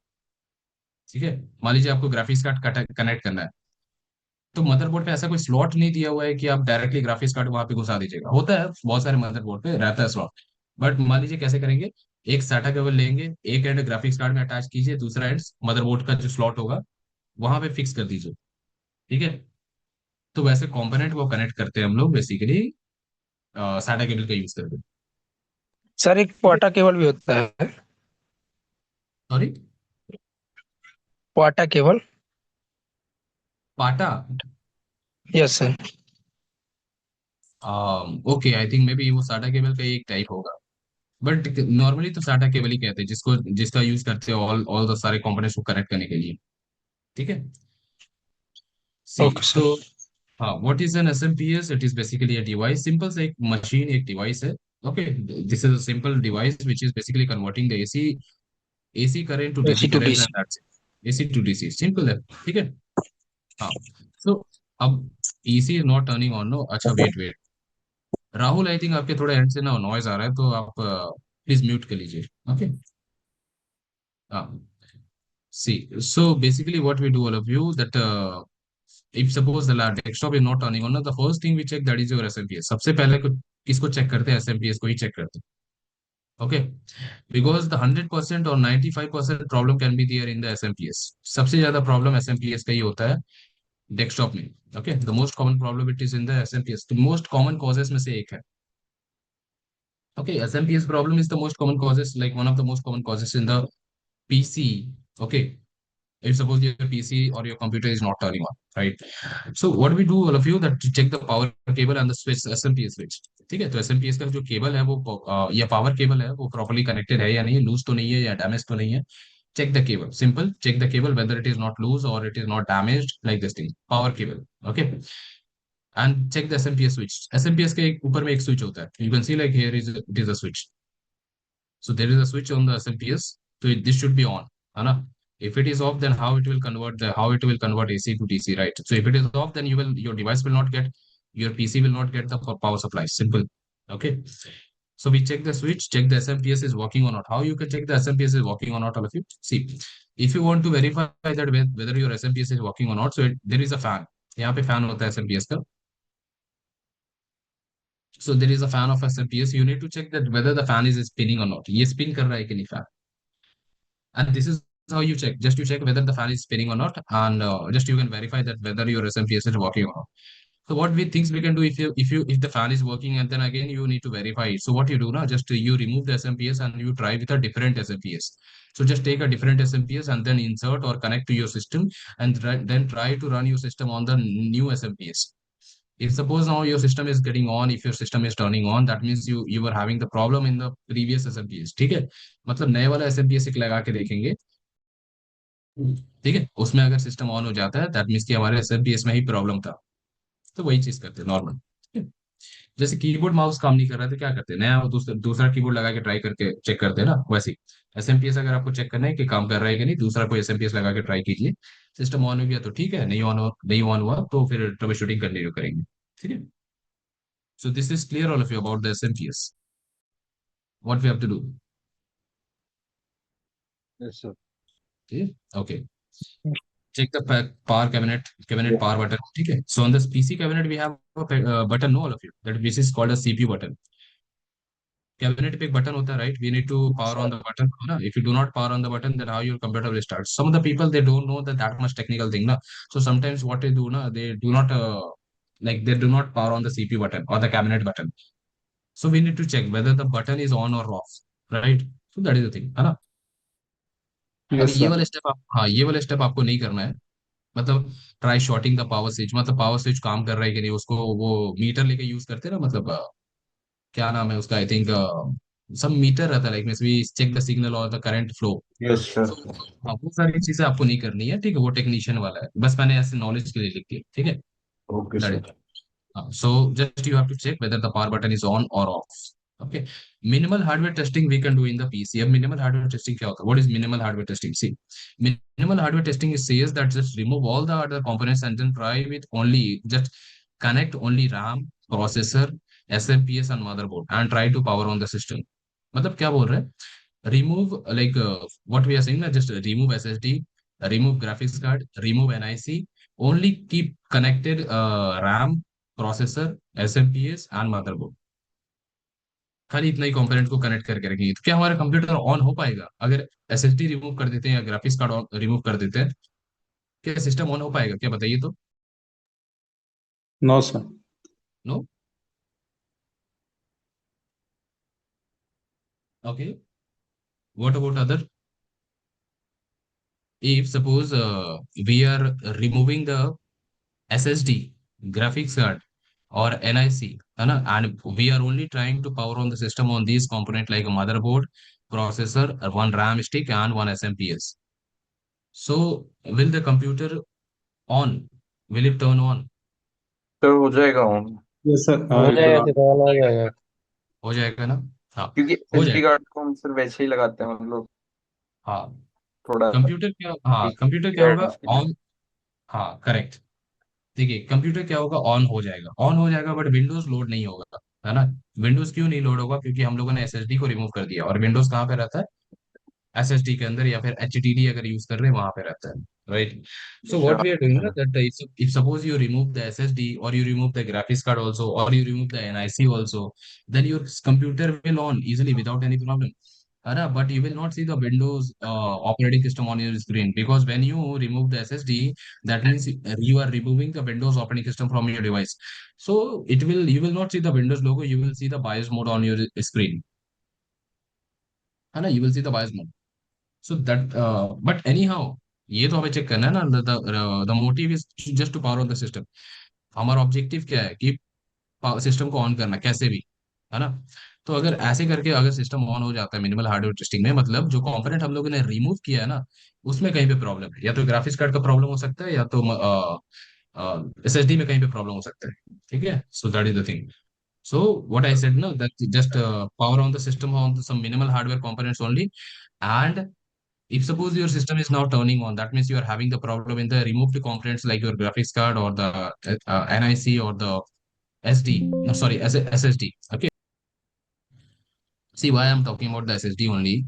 ठीक है. मान लीजिए आपको ग्राफिक्स कार्ड कनेक्ट करना है, तो मदरबोर्ड पे ऐसा कोई स्लॉट नहीं दिया हुआ है कि आप डायरेक्टली ग्राफिक्स कार्ड वहां पे घुसा दीजिएगा. होता है बहुत सारे मदरबोर्ड पे रहता है स्लॉट, बट मान लीजिए कैसे करेंगे, एक SATA केबल लेंगे, एक एंड ग्राफिक्स कार्ड में अटैच कीजिए, दूसरा एंड मदरबोर्ड का जो स्लॉट होगा वहां पे फिक्स कर दीजिए, ठीक है. तो वैसे कंपोनेंट को कनेक्ट करते हैं हम लोग बेसिकली SATA केबल का यूज करके, सर एक ठीक है. क्वाटा केबल भी होता है. सॉरी, क्वाटा cable. PATA. Yes sir. Okay, I think maybe वो SATA केबल का एक टाइप होगा, बट नॉर्मली तो SATA केबल ही कहते हैं जिसको, जिसका यूज करते हैं ऑल ऑल द सारे कंपोनेंट्स को कनेक्ट करने के लिए, ठीक है. सी, ओके तो सर. हाँ, what is N SMPS? It is basically a device, simple से एक मशीन, एक डिवाइस है. Okay, this is a simple device which is basically converting the AC current to DC AC to current, and DC. That's it. AC to DC, simple है, ठीक है. हाँ. So अब AC is not turning on, no. अच्छा, wait wait, Rahul, I think आपके थोड़े and से ना नॉइज आ रहा है, तो आप प्लीज म्यूट कर लीजिए. ओके. हाँ. See, so basically what we do all of you that if suppose the desktop is not turning on, the first thing we check that is your SMPS. सबसे पहले किसको चेक करते हैं? SMPS को ही check करते हैं. Okay, because the 100% or 95% problem can be there in the SMPS. सबसे ज्यादा प्रॉब्लम SMPS का ही होता है डेस्कटॉप में. Okay, the most common problem it is in the SMPS. The most common causes में से एक है. Okay, SMPS problem is the most common causes, like one of the most common causes in the PC. Okay, if suppose your PC or your computer is not turning on, right? So what we do all of you that to check the power cable and the switch, SMPS switch. ठीक है, तो SMPS का जो cable है वो या power cable है वो प्रॉपर्ली कनेक्टेड है या नहीं, लूज तो नहीं है या डैमेज तो नहीं है. Check the cable, simple, check the cable whether it is not loose or it is not damaged, like this thing, power cable. Okay, and check the SMPS switch. SMPS के ऊपर में एक स्विच होता है, you can see like here is it is a switch. So there is a switch on the SMPS. So this should be on, है ना? If it is off, then how it will convert AC to DC, right? So if it is off, then your device will not get, your PC will not get the power supply. Simple. Okay. So we check the switch, check the SMPS is working or not. How you can check the SMPS is working or not, all of you? See, if you want to verify that whether your SMPS is working or not, so there is a fan. यहाँ पे fan होता है SMPS का. So there is a fan of SMPS. You need to check that whether the fan is spinning or not. ये spin कर रहा है कि नहीं fan. And this is how you check. Just to check whether the fan is spinning or not, and just you can verify that whether your SMPS is working or not. So what we things we can do, if the fan is working and then again you need to verify it. So what you do now, just you remove the SMPS and you try with a different SMPS. So just take a different SMPS and then insert or connect to your system, and then try to run your system on the new SMPS. If suppose now your system is getting on, if your system is turning on, that means you were having the problem in the previous SMPS. ठीक है, मतलब नए वाला SMPS एक लगा के देखेंगे, ठीक है, उसमें अगर सिस्टम ऑन हो जाता है, दैट मीन्स कि हमारे SMPS में ही प्रॉब्लम था. तो वही चीज करते हैं नॉर्मल. जैसे कीबोर्ड माउस काम नहीं कर रहा है तो क्या करते हैं, नया दूसरा कीबोर्ड लगा के ट्राई करके चेक करते हैं ना, वैसे ही एसएमपीएस अगर आपको चेक करना है कि काम कर रहा है कि नहीं, दूसरा कोई एसएमपीएस लगा के ट्राई कीजिए. सिस्टम ऑन हो गया तो ठीक है, नहीं ऑन हुआ तो फिर ट्रबल शूटिंग कंटिन्यू करेंगे. ठीक है. So this is clear all of you about the SMPS, what we have to do. Yes, sir. ठीक है. Okay. Check the power cabinet power button. ठीक है. So on this PC cabinet we have a button, no all of you, that this is called a CPU button. Cabinet पे एक button होता है, right? We need to power on the button, ना? If you do not power on the button, then how your computer will start? Some of the people, they don't know that much technical thing, ना? So sometimes what they do, ना, they do not they do not power on the CPU button or the cabinet button. So we need to check whether the button is on or off, right? So that is the thing, है ना? अभी Yes, ये sir. वाला step आप, हाँ, ये वाला step आपको नहीं करना है. मतलब try shorting the power switch, मतलब पावर स्विच काम कर रहा है कि नहीं, उसको वो मीटर लेके यूज करते हैं ना, मतलब क्या नाम है उसका, आई थिंक सब मीटर रहता है, like means we check the signal और the current flow. Yes sir. So हाँ, वो सारी चीजें आपको नहीं करनी है, ठीक है, वो टेक्नीशियन वाला है, बस मैंने ऐसे नॉलेज के लिए लिख दिया. ठीक है. Okay That is. Sir. So just you have to check whether the power button is on or off. Okay. Minimal hardware testing we can do in the PC. अब minimal hardware testing क्या होता है? What is minimal hardware testing? See, minimal hardware testing is says that just remove all the other components and then try with only just connect only RAM, processor, SMPS and motherboard and try to power on the system. मतलब क्या बोल रहे हैं? Remove what we are saying ना, just remove SSD, remove graphics card, remove NIC, only keep connected RAM, processor, SMPS and motherboard. खाली इतना ही component को connect करके रखेंगे तो क्या हमारा कंप्यूटर ऑन हो पाएगा? अगर एसएसडी रिमूव कर देते हैं या ग्राफिक्स कार्ड रिमूव कर देते हैं, क्या सिस्टम ऑन हो पाएगा? क्या बताइए तो. No, sir. No. Okay. What about other? If suppose we are removing the SSD, graphics card, or NIC, है ना, and we are only trying to power on the system on these component like a motherboard, processor, one RAM stick, and one SMPS. So will the computer on? Will it turn on? तो हो जाएगा on, Yes, sir. हो It will जाएगा on. Sir, on हो जाएगा। हो जाएगा ना? हाँ. क्योंकि हो एसडी जाएगा. कार्ड को हम सिर्फ वैसे ही लगाते हैं हम लोग, हाँ. थोड़ा कंप्यूटर क्या, हाँ, कंप्यूटर क्या होगा? एडवांस के लिए। ऑन. हाँ, करेक्ट. देखिए कंप्यूटर क्या होगा? ऑन हो जाएगा, ऑन हो जाएगा, बट विंडोज लोड नहीं होगा, है ना? विंडोज क्यों नहीं लोड होगा? क्योंकि हम लोगों ने एसएसडी को रिमूव कर दिया, और विंडोज कहाँ पे रहता है? एसएसडी के अंदर, या फिर एचडीडी अगर यूज कर रहे हैं वहां पे रहता है, राइट? सो अच्छा। व्हाट वी आर डूइंग ना, that if suppose you remove the SSD or you remove the graphics card also or you remove the NIC also, then your computer will on easily without any problem, है ना? But you will not see the Windows operating system on your screen, because when you remove the SSD, that means you are removing the Windows operating system from your device. So you will not see the Windows logo, you will see the BIOS mode on your screen, है ना? You will see the BIOS mode. So that, but anyhow, ये तो हमें check करना है ना, the motive is just to power on the system. हमारा objective क्या है कि सिस्टम को ऑन करना कैसे भी, है ना? तो अगर ऐसे करके अगर सिस्टम ऑन हो जाता है मिनिमल हार्डवेयर टेस्टिंग में, मतलब जो कंपोनेंट हम लोगों ने रिमूव किया है ना, उसमें कहीं पे प्रॉब्लम है, या तो ग्राफिक्स कार्ड का प्रॉब्लम हो सकता है, या तो एसएसडी में कहीं पे प्रॉब्लम हो सकता है. ठीक है. So that is the thing. So what I said, no, that just power on the system on some minimal hardware components only, and If suppose your system is now turning on, that means you are having the problem in the removed components like your graphics card or the NIC or the SD. No, sorry, SSD. Okay. See why I'm talking about the SSD only.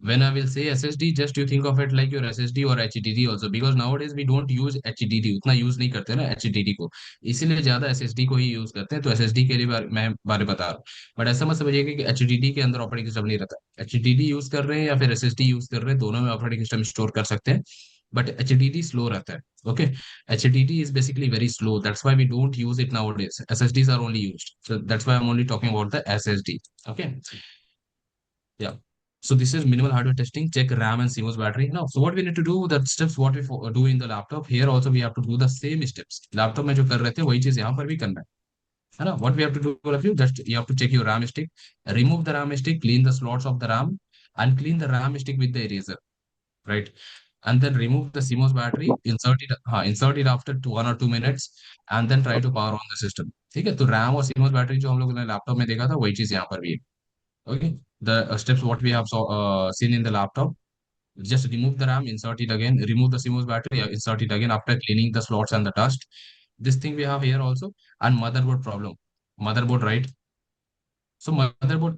When I will say SSD, just you think of it like your SSD or HDD also, because nowadays we don't use HDD, उतना use नहीं करते ना HDD को, इसीलिए ज्यादा SSD को ही use करते हैं। तो SSD के लिए मैं बारे बता रहा हूँ। बट ऐसा मत समझिए कि HDD के अंदर ऑपरेटिंग सिस्टम नहीं रहता। HDD यूज कर रहे हैं या फिर SSD यूज कर रहे हैं, दोनों में ऑपरेटिंग सिस्टम स्टोर कर सकते हैं, बट HDD स्लो रहता है। Okay, HDD is basically very slow. That's why we don't use it nowadays. SSDs are only used. So that's why I'm only talking about the SSD. Okay. Yeah. So this is minimal hardware testing. Check RAM and CMOS battery. Now, so what we need to do, the steps what we do in the laptop. Here also we have to do the same steps. Laptop में जो कर रहे थे वही चीज यहाँ पर भी करना है ना? What we have to do, all of you, just you have to check your RAM stick, remove the RAM stick, clean the slots of the RAM, and clean the RAM stick with the eraser, right? And then remove the CMOS battery, insert it after 1 or 2 minutes, and then try to power on the system. ठीक है? तो RAM और CMOS battery जो हम लोगों ने laptop में देखा था वही चीज यहाँ पर भी है। Okay, the steps what we have seen in the laptop. Just remove the RAM, insert it again, remove the CMOS battery, insert it again after cleaning the slots and the dust. This thing we have here also. And motherboard problem. Motherboard, right? So motherboard,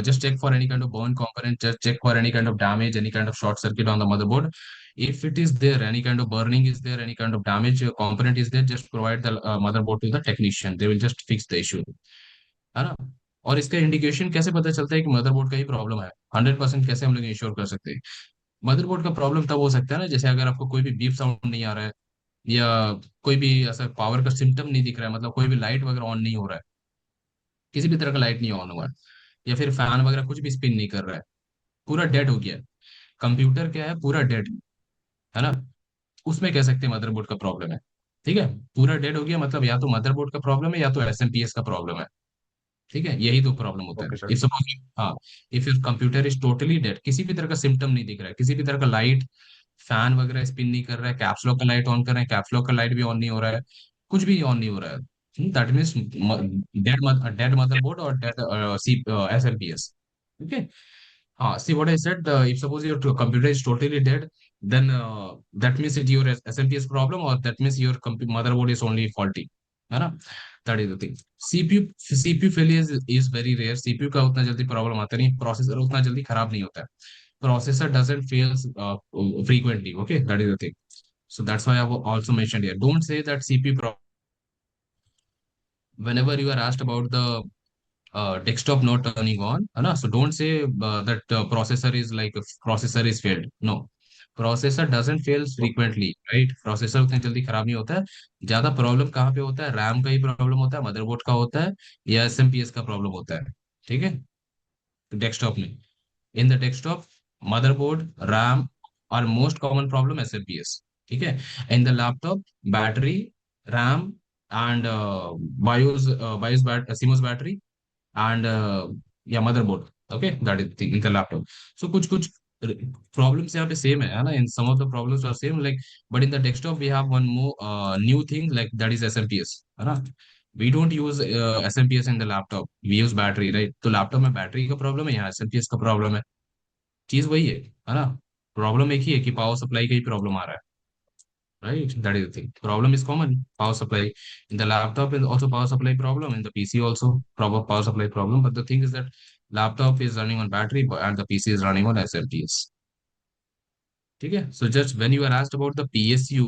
just check for any kind of burn component, just check for any kind of damage, any kind of short circuit on the motherboard. If it is there, any kind of burning is there, any kind of damage component is there, just provide the motherboard to the technician. They will just fix the issue. है ना? और इसका indication कैसे पता चलता है कि motherboard का ही प्रॉब्लम है? 100% कैसे हम लोग इंश्योर कर सकते हैं? मदरबोर्ड का प्रॉब्लम तब हो सकता है ना, जैसे अगर आपको कोई भी बीप साउंड नहीं आ रहा है, या कोई भी ऐसा पावर का सिम्टम नहीं दिख रहा है, मतलब कोई भी लाइट वगैरह ऑन नहीं हो रहा है, किसी भी तरह का लाइट नहीं ऑन हुआ है, या फिर फैन वगैरह कुछ भी स्पिन नहीं कर रहा है, पूरा डेड हो गया है, कंप्यूटर क्या है, पूरा डेड है ना, उसमें कह सकते हैं मदरबोर्ड का प्रॉब्लम है। ठीक है, पूरा डेड हो गया मतलब या तो मदरबोर्ड का प्रॉब्लम है या तो एसएमपीएस का प्रॉब्लम है। ठीक है, यही दो प्रॉब्लम होता है। Okay if sir. सपोज, हाँ, if your computer is totally dead, किसी भी तरह का सिम्टम नहीं दिख रहा है, किसी भी तरह का लाइट फैन वगैरह स्पिन नहीं कर रहा है, कैप्स लॉक का लाइट ऑन कर रहे हैं, कैप्स लॉक का लाइट भी ऑन नहीं हो रहा है, कुछ भी ऑन नहीं हो रहा है, दैट मीन्स डेड मदरबोर्ड और dead C SMPS. Okay, see what I said. If suppose your computer is totally dead, then that means it's your SMPS problem, or that means your motherboard is only faulty. है ना? That is the thing. CPU failure is very rare. CPU का उतना जल्दी problem आता नहीं, processor उतना जल्दी खराब नहीं होता है। Processor doesn't fail frequently. Okay, that is the thing. So that's why I have also mentioned here. Don't say that CPU whenever you are asked about the desktop not turning on, है ना? So don't say that processor is failed. No, processor doesn't fail frequently, right? Processor उतनी जल्दी खराब नहीं होता है। ज्यादा problem कहाँ पे होता है? रैम का ही प्रॉब्लम होता है, मदरबोर्ड का होता है, या एसएमपीएस का प्रॉब्लम होता है। ठीक है, डेस्कटॉप में, in the desktop, motherboard, RAM are most common problem SMPS. ठीक है, in the laptop, battery, RAM, and CMOS battery, and yeah, motherboard. Okay, that is the thing in the laptop. So कुछ problems यहाँ पे same है ना? In some of the problems are same, like, but in the desktop we have one more new thing, like that is SMPS, है ना? We don't use SMPS in the laptop. We use battery, right? तो laptop में battery का problem है, यहाँ SMPS का problem है। चीज वही है ना? प्रॉब्लम एक ही है कि पावर सप्लाई का ही प्रॉब्लम आ रहा है, right? That is the thing. Problem is common. Power supply in the laptop, and also power supply problem in the PC also. Proper power supply problem. But the thing is that laptop is running on battery and the PC is running on SLTS. ठीक है, so just when you are asked about the PSU,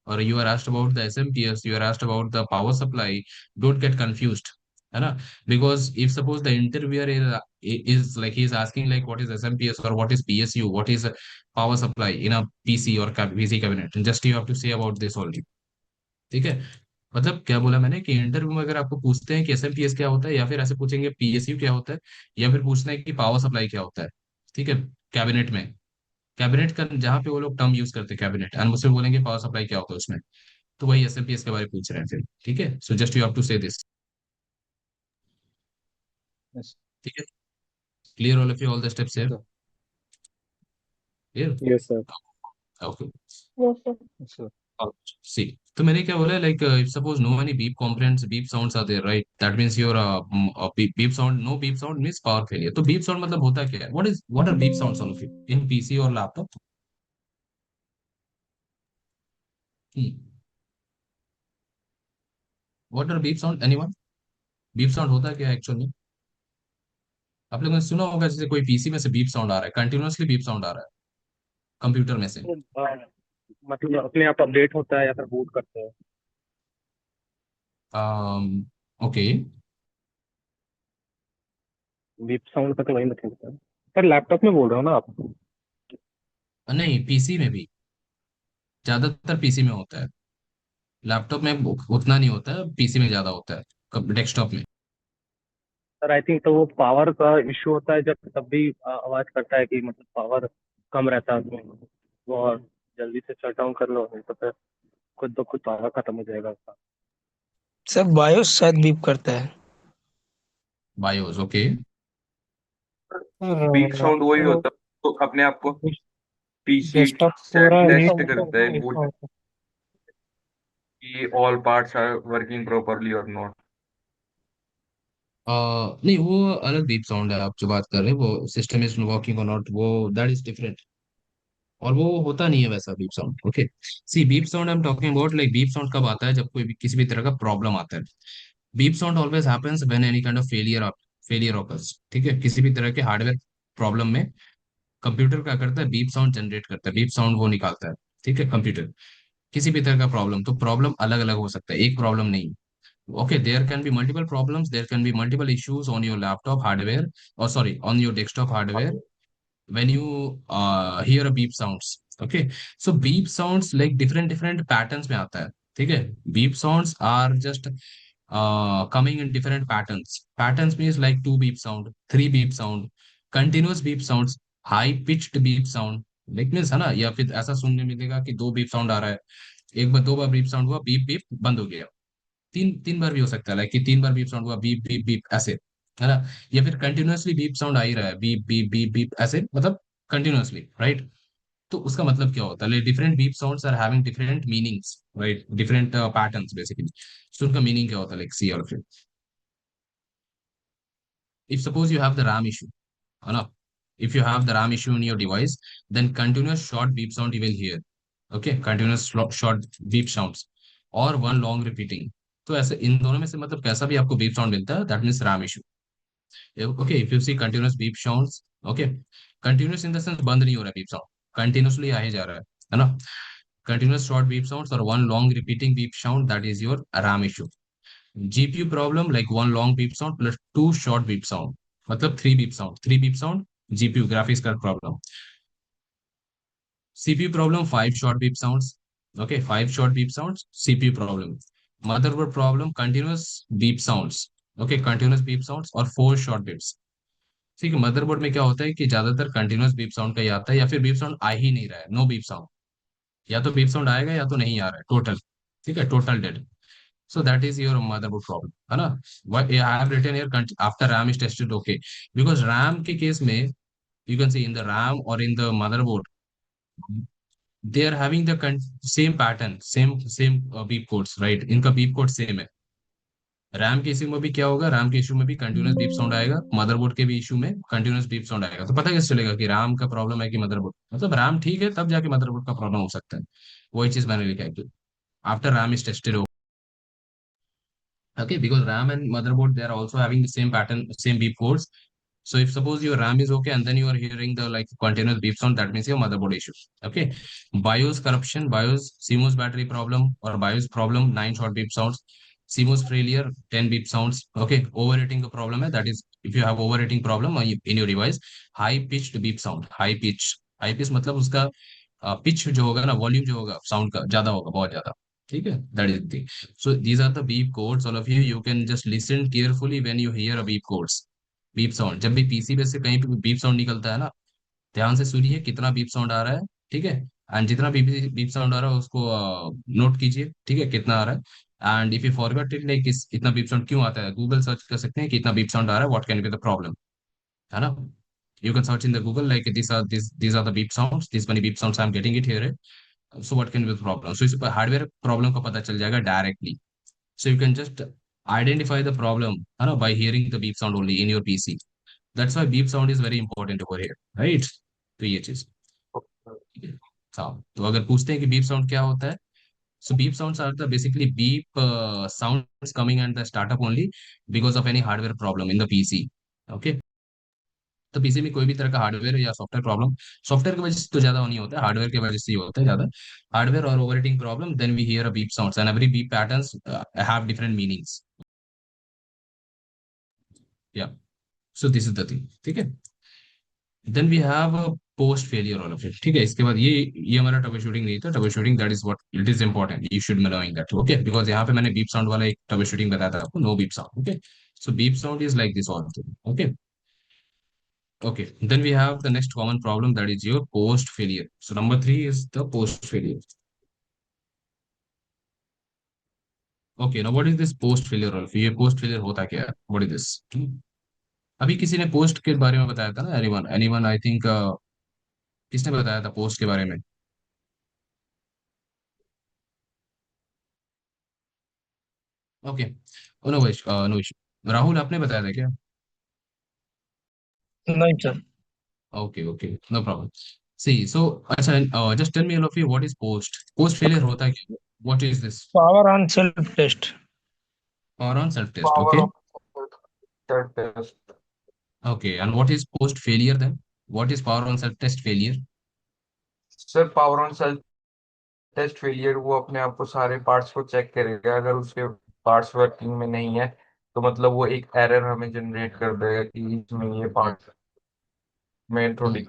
or you are asked about the SMPS, you are asked about the power supply, don't get confused, है ना? Because if suppose the interviewer is like he's asking like what is SMPS or what is PSU, what is a power supply in a PC or PC cabinet, and just you have to say about this only. ठीक है, मतलब क्या बोला मैंने कि interview में अगर आपको पूछते हैं कि एसएमपीएस क्या होता है, या फिर ऐसे पूछेंगे पीएसयू क्या होता है, या फिर पूछना है कि पावर सप्लाई क्या होता है, ठीक है, कैबिनेट में, कैबिनेट का जहाँ पे वो लोग टर्म यूज करते हैं कैबिनेट, एंड मुझसे बोलेंगे पावर सप्लाई क्या होता है उसमें, तो वही एसएमपीएस के बारे में पूछ रहे हैं फिर। ठीक है, so just you have to say this. Yes. ठीक है, clear all of you, all the steps here? Sir. Clear? Yes, sir. Okay, Yes, sir. Yes, sir. See तो मैंने क्या बोला, like if suppose no any beep components, beep sounds are there, right? That means your beep sound, no beep sound means power failure. तो beep sound मतलब होता क्या है? What are beep sounds all of you in PC और laptop? What are beep sound, anyone? Beep sound होता क्या है actually? आप लोगों ने सुना होगा जैसे कोई पीसी में से बीप साउंड आ रहा है, कंटिन्यूअसली बीप साउंड आ रहा है कंप्यूटर में से। तो, मतलब अपने आप अपडेट होता है या फिर बूट करते हैं। ओके। बीप साउंड का तो वही मतलब होता है। पर लैपटॉप में बोल रहे हो ना आप। नहीं, पीसी में भी, ज्यादातर पीसी में होता है। लैपटॉप में उतना नहीं होता है, पीसी में ज्यादा होता है, डेस्कटॉप में। सर आई थिंक तो वो पावर का इश्यू होता है, जब तब भी आवाज करता है कि मतलब पावर कम रहता है उसमें। वो और जल्दी से शट डाउन कर लो, नहीं तो फिर खुद ब खुद पावर खत्म हो जाएगा उसका। सर बायोस शायद बीप करता है। BIOS, okay. Beep sir sound वही तो होता है, तो अपने आप को पीसी डेस्कटॉप पूरा हीट टेस्ट होता करता है, बूट है। कि all parts are working properly और नॉट। नहीं, वो अलग बीप साउंड है। आप जो बात कर रहे हैं वो सिस्टम इज वर्किंग और नॉट, वो दैट इज डिफरेंट। और वो होता नहीं है वैसा beep sound, okay. See beep sound I am talking about, like beep sound कब आता है? जब कोई भी किसी भी तरह का प्रॉब्लम आता है। Beep sound always happens when any kind of failure occurs, ठीक है? किसी भी तरह के हार्डवेयर प्रॉब्लम में कंप्यूटर क्या करता है? बीप साउंड जनरेट करता है, बीप साउंड वो निकालता है, ठीक है? कंप्यूटर किसी भी तरह का प्रॉब्लम, तो प्रॉब्लम अलग अलग हो सकता है, एक प्रॉब्लम नहीं। Okay, there can be multiple problems, there can be multiple issues on your laptop hardware, or sorry, on your desktop hardware when you hear a beep sounds. Okay, so beep sounds like different patterns में आता है, ठीक है? Beep sounds are just coming in different patterns means like two beep sound, three beep sound, continuous beep sounds, high pitched beep sound, like means है ना? या फिर ऐसा सुनने मिलेगा कि दो बीप साउंड आ रहा है, एक बार दो बार बीप साउंड हुआ, बीप बीप बंद हो गया। तीन तीन बार भी हो सकता है, लाइक कि तीन बार बीप साउंड हुआ, बीप बीप बीप ऐसे, है ना? या फिर कंटिन्यूअसली बीप साउंड आ ही रहा है, बीप बीप बीप बीप ऐसे, मतलब कंटिन्यूअसली, राइट? तो उसका मतलब क्या होता है? Like different beep sounds are having different meanings, right? Different patterns basically. तो उनका मीनिंग क्या होता है? लाइक सी और फिर if suppose you have the RAM issue, है ना? If you have the RAM issue in your device, then continuous short beep sound you will hear. Okay, continuous short beep sounds or one long repeating. तो ऐसे इन दोनों में से मतलब कैसा भी आपको बीप साउंड मिलता है, that means RAM issue. Okay, if you see continuous beep sounds, okay, continuous in the sense बंद नहीं हो रहा है बीप साउंड, कंटिन्यूसली आ ही जा रहा है ना? कंटिन्यूस शॉर्ट बीप साउंड्स और one long repeating beep sound, that is your RAM issue. GPU problem like one long beep sound plus two short beep sound, मतलब three beep sound GPU graphics card problem। CPU problem five short beep sounds, okay, five short beep sounds CPU problem। Motherboard problem continuous beep sounds, okay, continuous beep sounds और four short beeps। ठीक है, motherboard में क्या होता है कि ज्यादातर continuous beep sound का ही आता है, या फिर बीप साउंड आ ही नहीं रहा है, नो बीप साउंड, या तो बीप साउंड आएगा या तो नहीं आ रहा है टोटल, ठीक है, total dead. So that is your motherboard problem, है ना? What I have written here, after RAM is tested, okay, because RAM के केस में you can see in the RAM or in the motherboard they are having the same pattern, same beep codes, right? इनका beep code same है। RAM के issue में भी क्या होगा? RAM के इशू में भी कंटिन्यूस बीप साउंड आएगा, मदरबोर्ड के भी इशू में कंटिन्यूस बीप साउंड आएगा। तो पता कैसे चलेगा कि रैम का प्रॉब्लम है कि मदरबोर्ड? मतलब रैम ठीक है तब जाके मदरबोर्ड का प्रॉब्लम हो सकता है। वही चीज मैंने लिखा है, after RAM is tested. Okay, because RAM and motherboard, they are also having the same pattern, same beep codes. So if suppose your RAM is okay and then you are hearing the like continuous beep sound, that means your motherboard issue. Okay, BIOS corruption, BIOS CMOS battery problem or BIOS problem, nine short beep sounds, CMOS failure, 10 beep sounds. Okay, overheating the problem है, that is if you have overheating problem in your device, high pitched beep sound, high pitch मतलब उसका pitch जो होगा ना, volume जो होगा sound का ज्यादा होगा, बहुत ज्यादा, ठीक है? That is thing. So these are the beep codes. All of you, you can just listen carefully when you hear a beep codes, beep sound। जब भी पीसी पे से कहीं पे बीप साउंड निकलता है ना, ध्यान से सुनिए कितना बीप साउंड आ रहा है, ठीक है? एंड जितना बीप बीप साउंड आ रहा है उसको नोट कीजिए, ठीक है, कितना आ रहा है। And if you forget it, like इतना बीप साउंड क्यों आता है, गूगल सर्च कर सकते हैं कि इतना बीप साउंड आ रहा है, what can be the problem, है ना? You can search in the Google like these are the beep sounds, these many beep sounds I'm getting it here, so what can be the problem, so इस पर hardware problem का पता चल जाएगा directly. So you can just identify the problem, by hearing the beep sound only in your PC. That's why beep sound is very important over here, right? तो ये चीज. ठीक है. हाँ, तो अगर पूछते हैं कि beep sound क्या होता है, so beep sounds are the basically beep sounds coming at the startup only because of any hardware problem in the PC. Okay. तो पीसी में कोई भी तरह का हार्डवेयर या सॉफ्टवेयर प्रॉब्लम, सॉफ्टवेयर की वजह से तो ज्यादा नहीं होता है, हार्डवेयर की वजह से ही होता है ज्यादा. हार्डवेयर और overheating problem, then we hear a beep sounds and every beep patterns have different meanings. Yeah, so this is the thing. ठीक है. Then we have post failure all of it. ठीक है. इसके बाद ये हमारा ट्रबल शूटिंग नहीं था. Trouble shooting that is what it is important, you should knowing that. Okay, because यहाँ पे मैंने बीप साउंड वाला एक ट्रबल शूटिंग बताया था आपको, no beep sound. Okay, so beep sound is like this all. Okay. Okay, then we have the next common problem, that is your post failure. So number three is the post failure. Okay, now what is this post failure, Rolf? ये post failure होता क्या है? What is this? अभी किसी ने post के बारे में बताया था ना, एनीवन आई थिंक, किसने बताया था पोस्ट के बारे में? Okay, no no issue. Rahul, आपने बताया था क्या? नहीं sir. Okay okay, no problem. See, so अच्छा, just tell me all of you, what is post failure होता है क्या? What is this? Power on self test. और on self test. Power okay. On test. Okay, and what is post failure then? What is power on self test failure? Sir power on self test failure वो अपने आप को सारे parts को check करेगा, अगर उसके पार्ट्स वर्किंग में नहीं है तो मतलब वो एक एरर हमें जनरेट कर देगा कि इसमें ये पार्ट में थोड़ी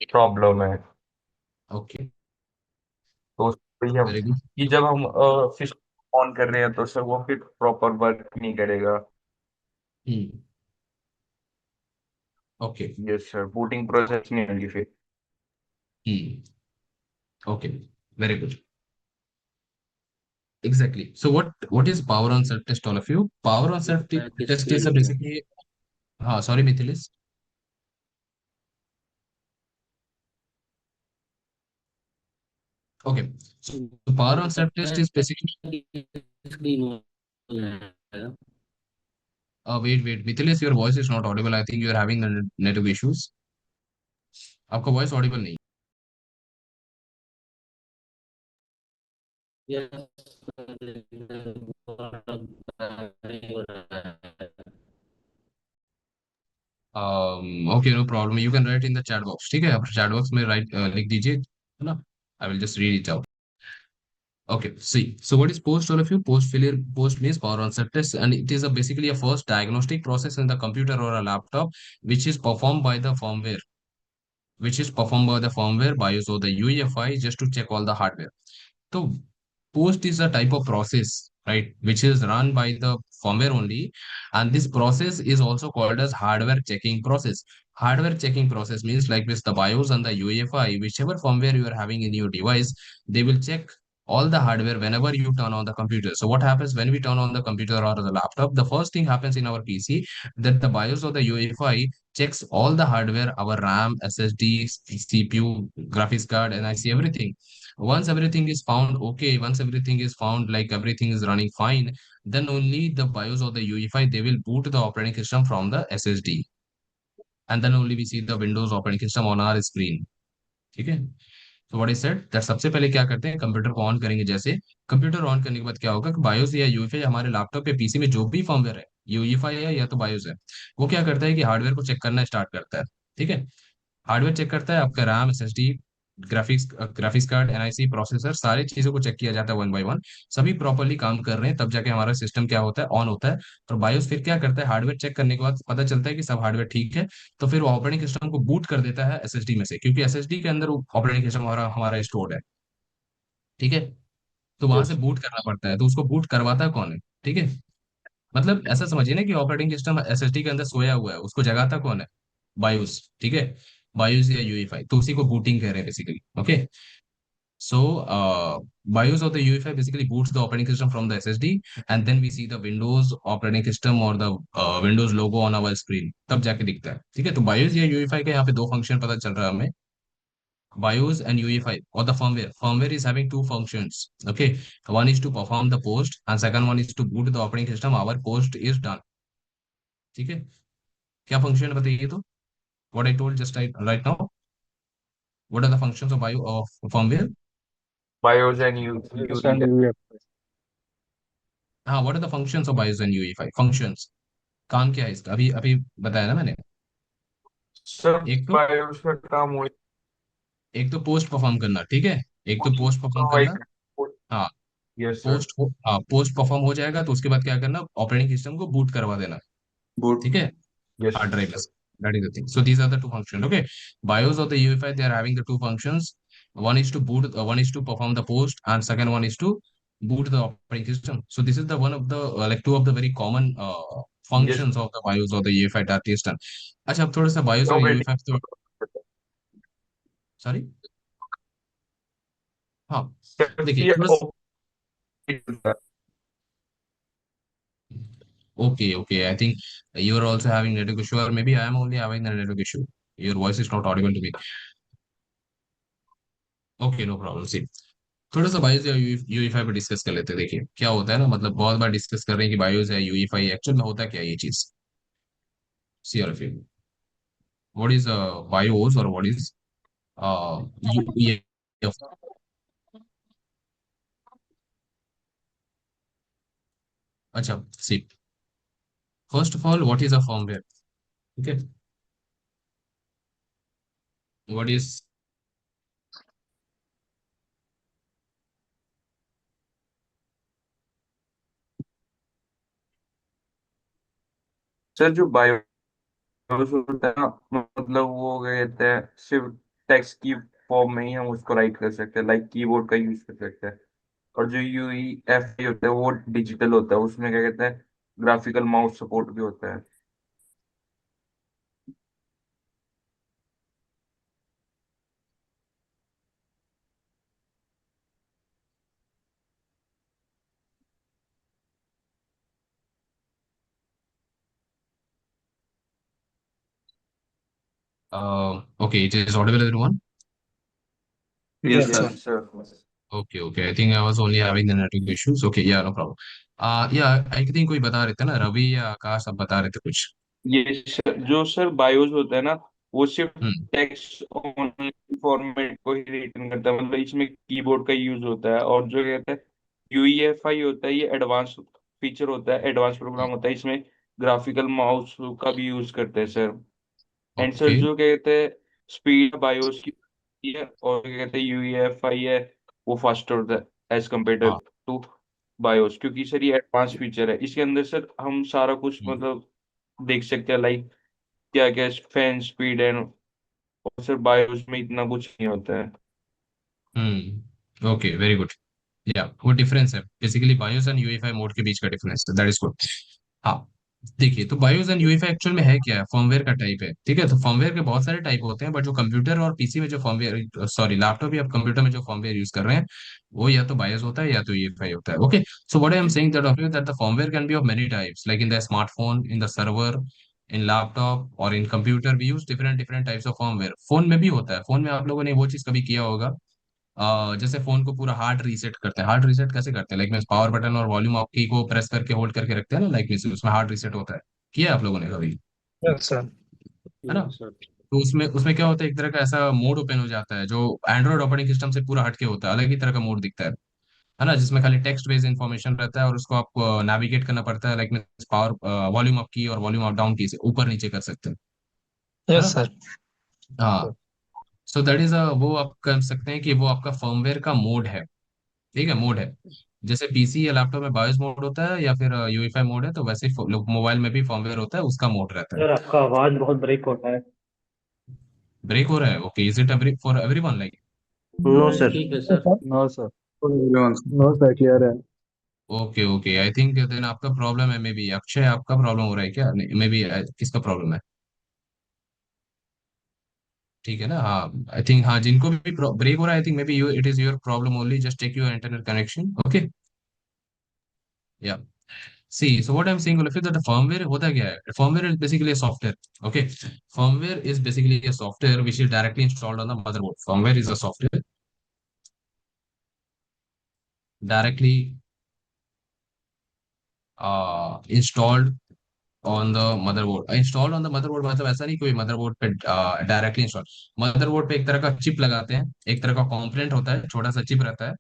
Hmm. प्रॉब्लम है. Okay, तो वही हम very good. कि जब हम सिस्टम ऑन कर रहे हैं तो सर वो फिर प्रॉपर वर्क नहीं करेगा. Hmm. Okay. Yes sir, booting process नहीं होगी फिर. Hmm. Okay, very good. Exactly. So what is power on self test, all of you? Power on self test is a basically, sorry Mithilis. Okay. So the power on self test is basically, wait, Mithilis, your voice is not audible. I think you are having the network issues. आपका voice audible नहीं. Okay, no problem. You can write in the chat box. ठीक है, आप chat box में write लिख दीजिए, है ना? I will just read it out. Okay, see. So what is post, all of you? Post failure. Post means power on set test, and it is basically a first diagnostic process in the computer or a laptop, which is performed by the firmware, BIOS or the UEFI, just to check all the hardware. So post is a type of process, right, which is run by the firmware only, and this process is also called as hardware checking process. Hardware checking process means like with the BIOS and the UEFI, whichever firmware you are having in your device, they will check all the hardware whenever you turn on the computer. So what happens when we turn on the computer or the laptop? The first thing happens in our PC, that the BIOS or the UEFI checks all the hardware, our RAM, SSD, CPU, graphics card, and IC, everything. Once everything is found okay, once everything is found like everything is running fine, then only the BIOS or the UEFI, they will boot the operating system from the SSD, and then only we see the Windows operating system on our screen. ठीक है. तो what is said that, सबसे पहले क्या करते हैं, computer को on करेंगे. जैसे कंप्यूटर ऑन करने के बाद क्या होगा कि बायोस या यूईफाई, हमारे लैपटॉप या पीसी में जो भी फर्मवेयर है, यूईफाई है या तो बायोस है, वो क्या करता है कि हार्डवेयर को चेक करना स्टार्ट करता है. ठीक है. हार्डवेयर चेक करता है, आपका RAM, SSD, graphics card, NIC, processor, सारी चीजों को चेक किया जाता है वन बाय वन. सभी प्रॉपरली काम कर रहे हैं तब जाके हमारा सिस्टम क्या होता है, ऑन होता है. और बायोस फिर क्या करता है, हार्डवेयर चेक करने के बाद पता चलता है कि सब हार्डवेयर ठीक है, तो फिर वो ऑपरेटिंग सिस्टम को बूट कर देता है एसएसडी में से, क्योंकि एसएसडी के अंदर ऑपरेटिंग सिस्टम हमारा हमारा स्टोर्ड है. ठीक है. तो वहां से यस. बूट करना पड़ता है, तो उसको बूट करवाता कौन है? ठीक है. मतलब ऐसा समझिए ना कि ऑपरेटिंग सिस्टम एसएसडी के अंदर सोया हुआ है, उसको जगाता कौन है? बायोस. ठीक है. बायोस या यूईफाई, तो उसी को बूटिंग कह रहे हैं basically. Okay. So BIOS of the UEFI basically boots the operating system from the SSD, and then we see the Windows operating system or the Windows logo on our screen. तब जाके दिखता है. ठीक है. तो BIOS या UEFI के यहाँ पे दो फंक्शन पता चल रहा है हमें. BIOS and UEFI or the firmware. Firmware is having two functions. Okay, one is to perform the post, and second one is to boot the operating system. Our post is done. ठीक है, क्या function बताइए तो? What I told just right now. What are the functions of bio of firmware? BIOS and Yes, and UE. UEFI. हाँ, what are the functions of BIOS and UEFI? Functions, काम क्या है इसका? अभी अभी बताया ना मैंने। सर एक तो BIOS का काम हो एक तो पोस्ट परफॉर्म करना, ठीक है, एक तो पोस्ट परफॉर्म करना। प्रोवाइड। हाँ, यस सर। पोस्ट परफॉर्म हो जाएगा तो उसके बाद क्या करना, ऑपरेटिंग सिस्टम को बूट करवा देना, गुड। ठीक है, yes hard drive. Sir. That is the thing. So these are the two functions. Okay, BIOS of the UEFI, they are having the two functions. One is to boot, one is to perform the post, and second one is to boot the operating system. So this is the one of the like two of the very common yes functions of the BIOS of the UEFI that is done. अच्छा, अब थोड़ा सा BIOS और operating. UEFI तो sorry, हाँ, देखिए ये थोड़ा, operating. okay, okay, I think you are also having network issue, or maybe I am only having the network issue. Your voice is not audible to me. Okay, no problem. See, थोड़ा सा BIOS या यूईफाई पे discuss कर लेते हैं। देखिए क्या होता है ना, मतलब बहुत बार डिस्कस कर रहे हैं कि बायोस या यूईफाई, एक्चुअल में होता क्या है ये चीज। सी और फील, व्हाट इज बायोस और व्हाट इज यूईफाई। अच्छा, see, first of all what is a firmware, ठीक है, व्हाट इज, सर जो बायोस होता है ना, मतलब वो क्या कहते हैं, सिर्फ टेक्स्ट की फॉर्म में ही हम उसको राइट कर सकते हैं, लाइक कीबोर्ड का यूज कर सकते हैं। और जो यूईएफआई होता है वो डिजिटल होता है, उसमें क्या कहते हैं, ग्राफिकल माउस सपोर्ट भी होता है। Okay, it is Audible everyone? Yes, Yes, sir. sir. Yes sir. Okay, okay, I think I was only having the network issues. Okay, या नो प्रॉब्लम। या आई थिंक कोई बता रहे थे ना, रवि या आकाश, सब बता रहे थे कुछ। ये जो सर बायोस होता है ना, वो सिर्फ हम्म। टेक्स्ट ओनली फॉर्मेट को ही रिटर्न करता है, मतलब इसमें कीबोर्ड का यूज होता है। और जो कहते हैं यूईएफआई होता है, ये एडवांस फीचर होता है, एडवांस प्रोग्राम होता है, इसमें ग्राफिकल माउस का भी यूज करते हैं सर। And sir okay. जो कहते हैं स्पीड बायोस की है, और क्या कहते हैं यूईएफआई है, वो फास्टर होता है एज कम्पेयर हाँ। टू बायोस, क्योंकि सर ये एडवांस फीचर है। इसके अंदर सर हम सारा कुछ हम्म। मतलब देख सकते हैं, लाइक क्या क्या फैन स्पीड है। और सर बायोस में इतना कुछ नहीं होता है। Okay, very good. या वो डिफरेंस है basically BIOS and UFI mode के बीच का डिफरेंस है, दैट इज गुड। हाँ, देखिए तो बायोस एंड यूएफआई एक्चुअल में है क्या है, फर्मवेयर का टाइप है, ठीक है। तो फर्मवेयर के बहुत सारे टाइप होते हैं, बट जो कंप्यूटर और पीसी में जो फर्मवेयर, सॉरी लैपटॉप या कंप्यूटर में जो फर्मवेयर यूज कर रहे हैं, वो या तो बायोस होता है या तो यूएफआई होता है। Okay, so what I am saying that the firmware can be of many types, like in the smartphone, in the server, in laptop और in computer we use different different types of firmware. Phone में भी होता है, phone में आप लोगों ने वो चीज कभी किया होगा, जैसे फोन को पूरा हार्ड रीसेट करते हैं। हार्ड रीसेट कैसे करते हैं, लाइक में पावर बटन और वॉल्यूम अप की को प्रेस करके होल्ड करके रखते हैं ना, लाइक में उसमें हार्ड रीसेट होता है। किया है आप लोगों ने कभी, Yes, sir. है ना? Yes, sir. तो उसमें उसमें क्या होता है, एक तरह का ऐसा मोड ओपन हो जाता है जो एंड्रॉइड ऑपरेटिंग सिस्टम से पूरा हटके होता है, अलग ही तरह का मोड दिखता है ना, जिसमें खाली टेक्स्ट बेस्ड इन्फॉर्मेशन रहता है और उसको आपको नेविगेट करना पड़ता है, लाइक में पावर वॉल्यूम अप की और वॉल्यूम अप डाउन की से ऊपर नीचे कर सकते हैं, है Yes, ना? sir. हाँ, सो दैट इज वो आप कर सकते हैं कि वो आपका फर्मवेयर का मोड है, ठीक है, मोड है। जैसे पीसी या लैपटॉप में बायोस मोड होता है या फिर यूईफाई मोड है, तो वैसे ही मोबाइल में भी फर्मवेयर होता है, उसका मोड रहता है। सर आपका आवाज बहुत ब्रेक होता है। ब्रेक हो रहा है? Okay, is it every for everyone like? No sir. ठीक है Yes, sir. sir. No, sir. For everyone, sir. No, sir. Clear है. Okay, okay, I think then आपका प्रॉब्लम है, मे बी अक्षय आपका प्रॉब्लम हो रहा है क्या, मे बी किसका प्रॉब्लम है? ठीक है ना, हाँ, आई थिंक हाँ, जिनको भी ब्रेक हो रहा है I think maybe you, it is your problem only, just take your internet connection. Okay, yeah see so what I am saying फिर द फर्मवेयर होता क्या है, firmware is basically a software. Okay, firmware is basically a software which is directly installed on the motherboard. Firmware is a software directly installed on the motherboard. Install on the motherboard मतलब ऐसा नहीं कोई motherboard पे directly install. Motherboard पे एक तरह का chip लगाते हैं, एक तरह का कंपोनेंट होता है, छोटा सा चिप रहता है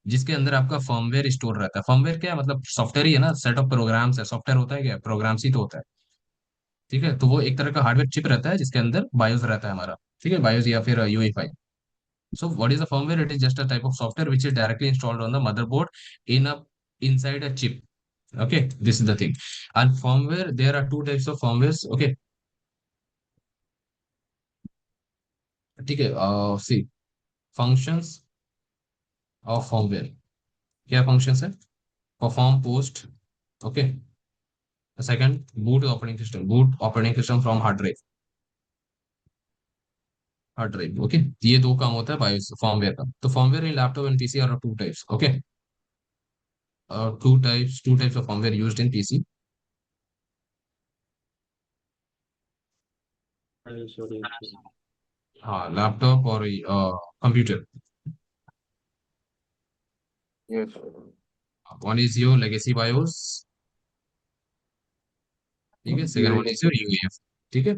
जिसके अंदर आपका फर्मवेयर स्टोर रहता है। फर्मवेयर क्या है, मतलब सॉफ्टवेयर ही है ना, सेट ऑफ प्रोग्राम्स है। सॉफ्टवेयर होता है क्या, प्रोग्राम्स ही तो होता है। ठीक है, तो वो एक तरह का हार्डवेयर चिप रहता है जिसके अंदर बायोस रहता है हमारा। ठीक है, बायोस या फिर UEFI. So what is the firmware, it is just a type of software which is directly installed on the motherboard in a inside a chip. Okay, this is the thing. And firmware, there are two types of firmwares. Okay, ठीक है, see functions of firmware. क्या functions है, perform post. Okay, second boot operating system, boot operating system from hard drive, hard drive. Okay, ये दो काम होता है BIOS firmware का। तो firmware in laptop and PC are two types. Okay, two types of firmware used in PC. हाँ, laptop और computer. Yes one is your legacy BIOS, ठीक है, second one is your UEFI. ठीक है,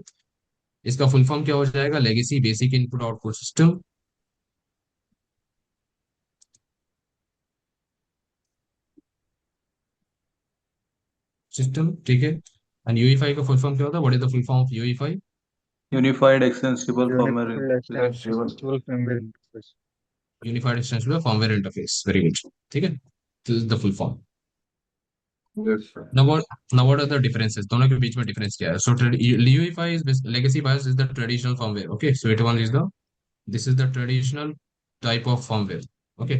इसका full form क्या हो जाएगा, legacy basic input output system, system. ठीक है, एंड यूईफाई का फुल फॉर्म क्या होता है, what is the full form of UEFI? Unified Extensible Firmware unified yes extensible firmware interface. Unified extensible firmware interface, very good. ठीक है, this is the full form. Yes Now what are the differences, दोनों के बीच में difference क्या है? So UEFI is legacy BIOS is the traditional firmware. Okay, so it one is the, this is the traditional type of firmware. Okay,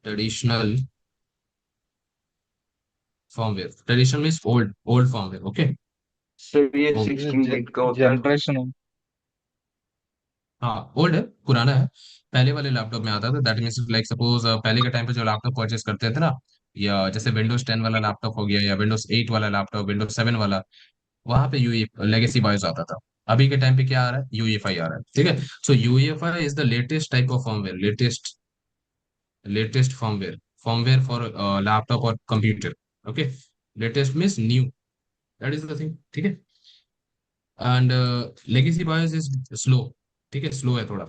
traditional firmware, traditional means old firmware. Okay, sir ये old, 16 bit का होता है। Generation हाँ old है, पुराना है। पहले वाले लैपटॉप में आता था, दैट मीन्स लाइक सपोज पहले के टाइम पे जो लैपटॉप परचेस करते थे ना, या जैसे विंडोज 10 वाला लैपटॉप हो गया या विंडोज 8 वाला लैपटॉप, विंडोज 7 वाला, वहां पे यूई लेगेसी बायोस आता था। अभी के टाइम पे क्या आ रहा है, यूईएफआई आ रहा है। ठीक है, so UEFI is the latest type of firmware, latest firmware, firmware for laptop और computer. Okay, latest means new, that is the thing. ठीक है, and legacy BIOS is slow. ठीक है, स्लो है थोड़ा।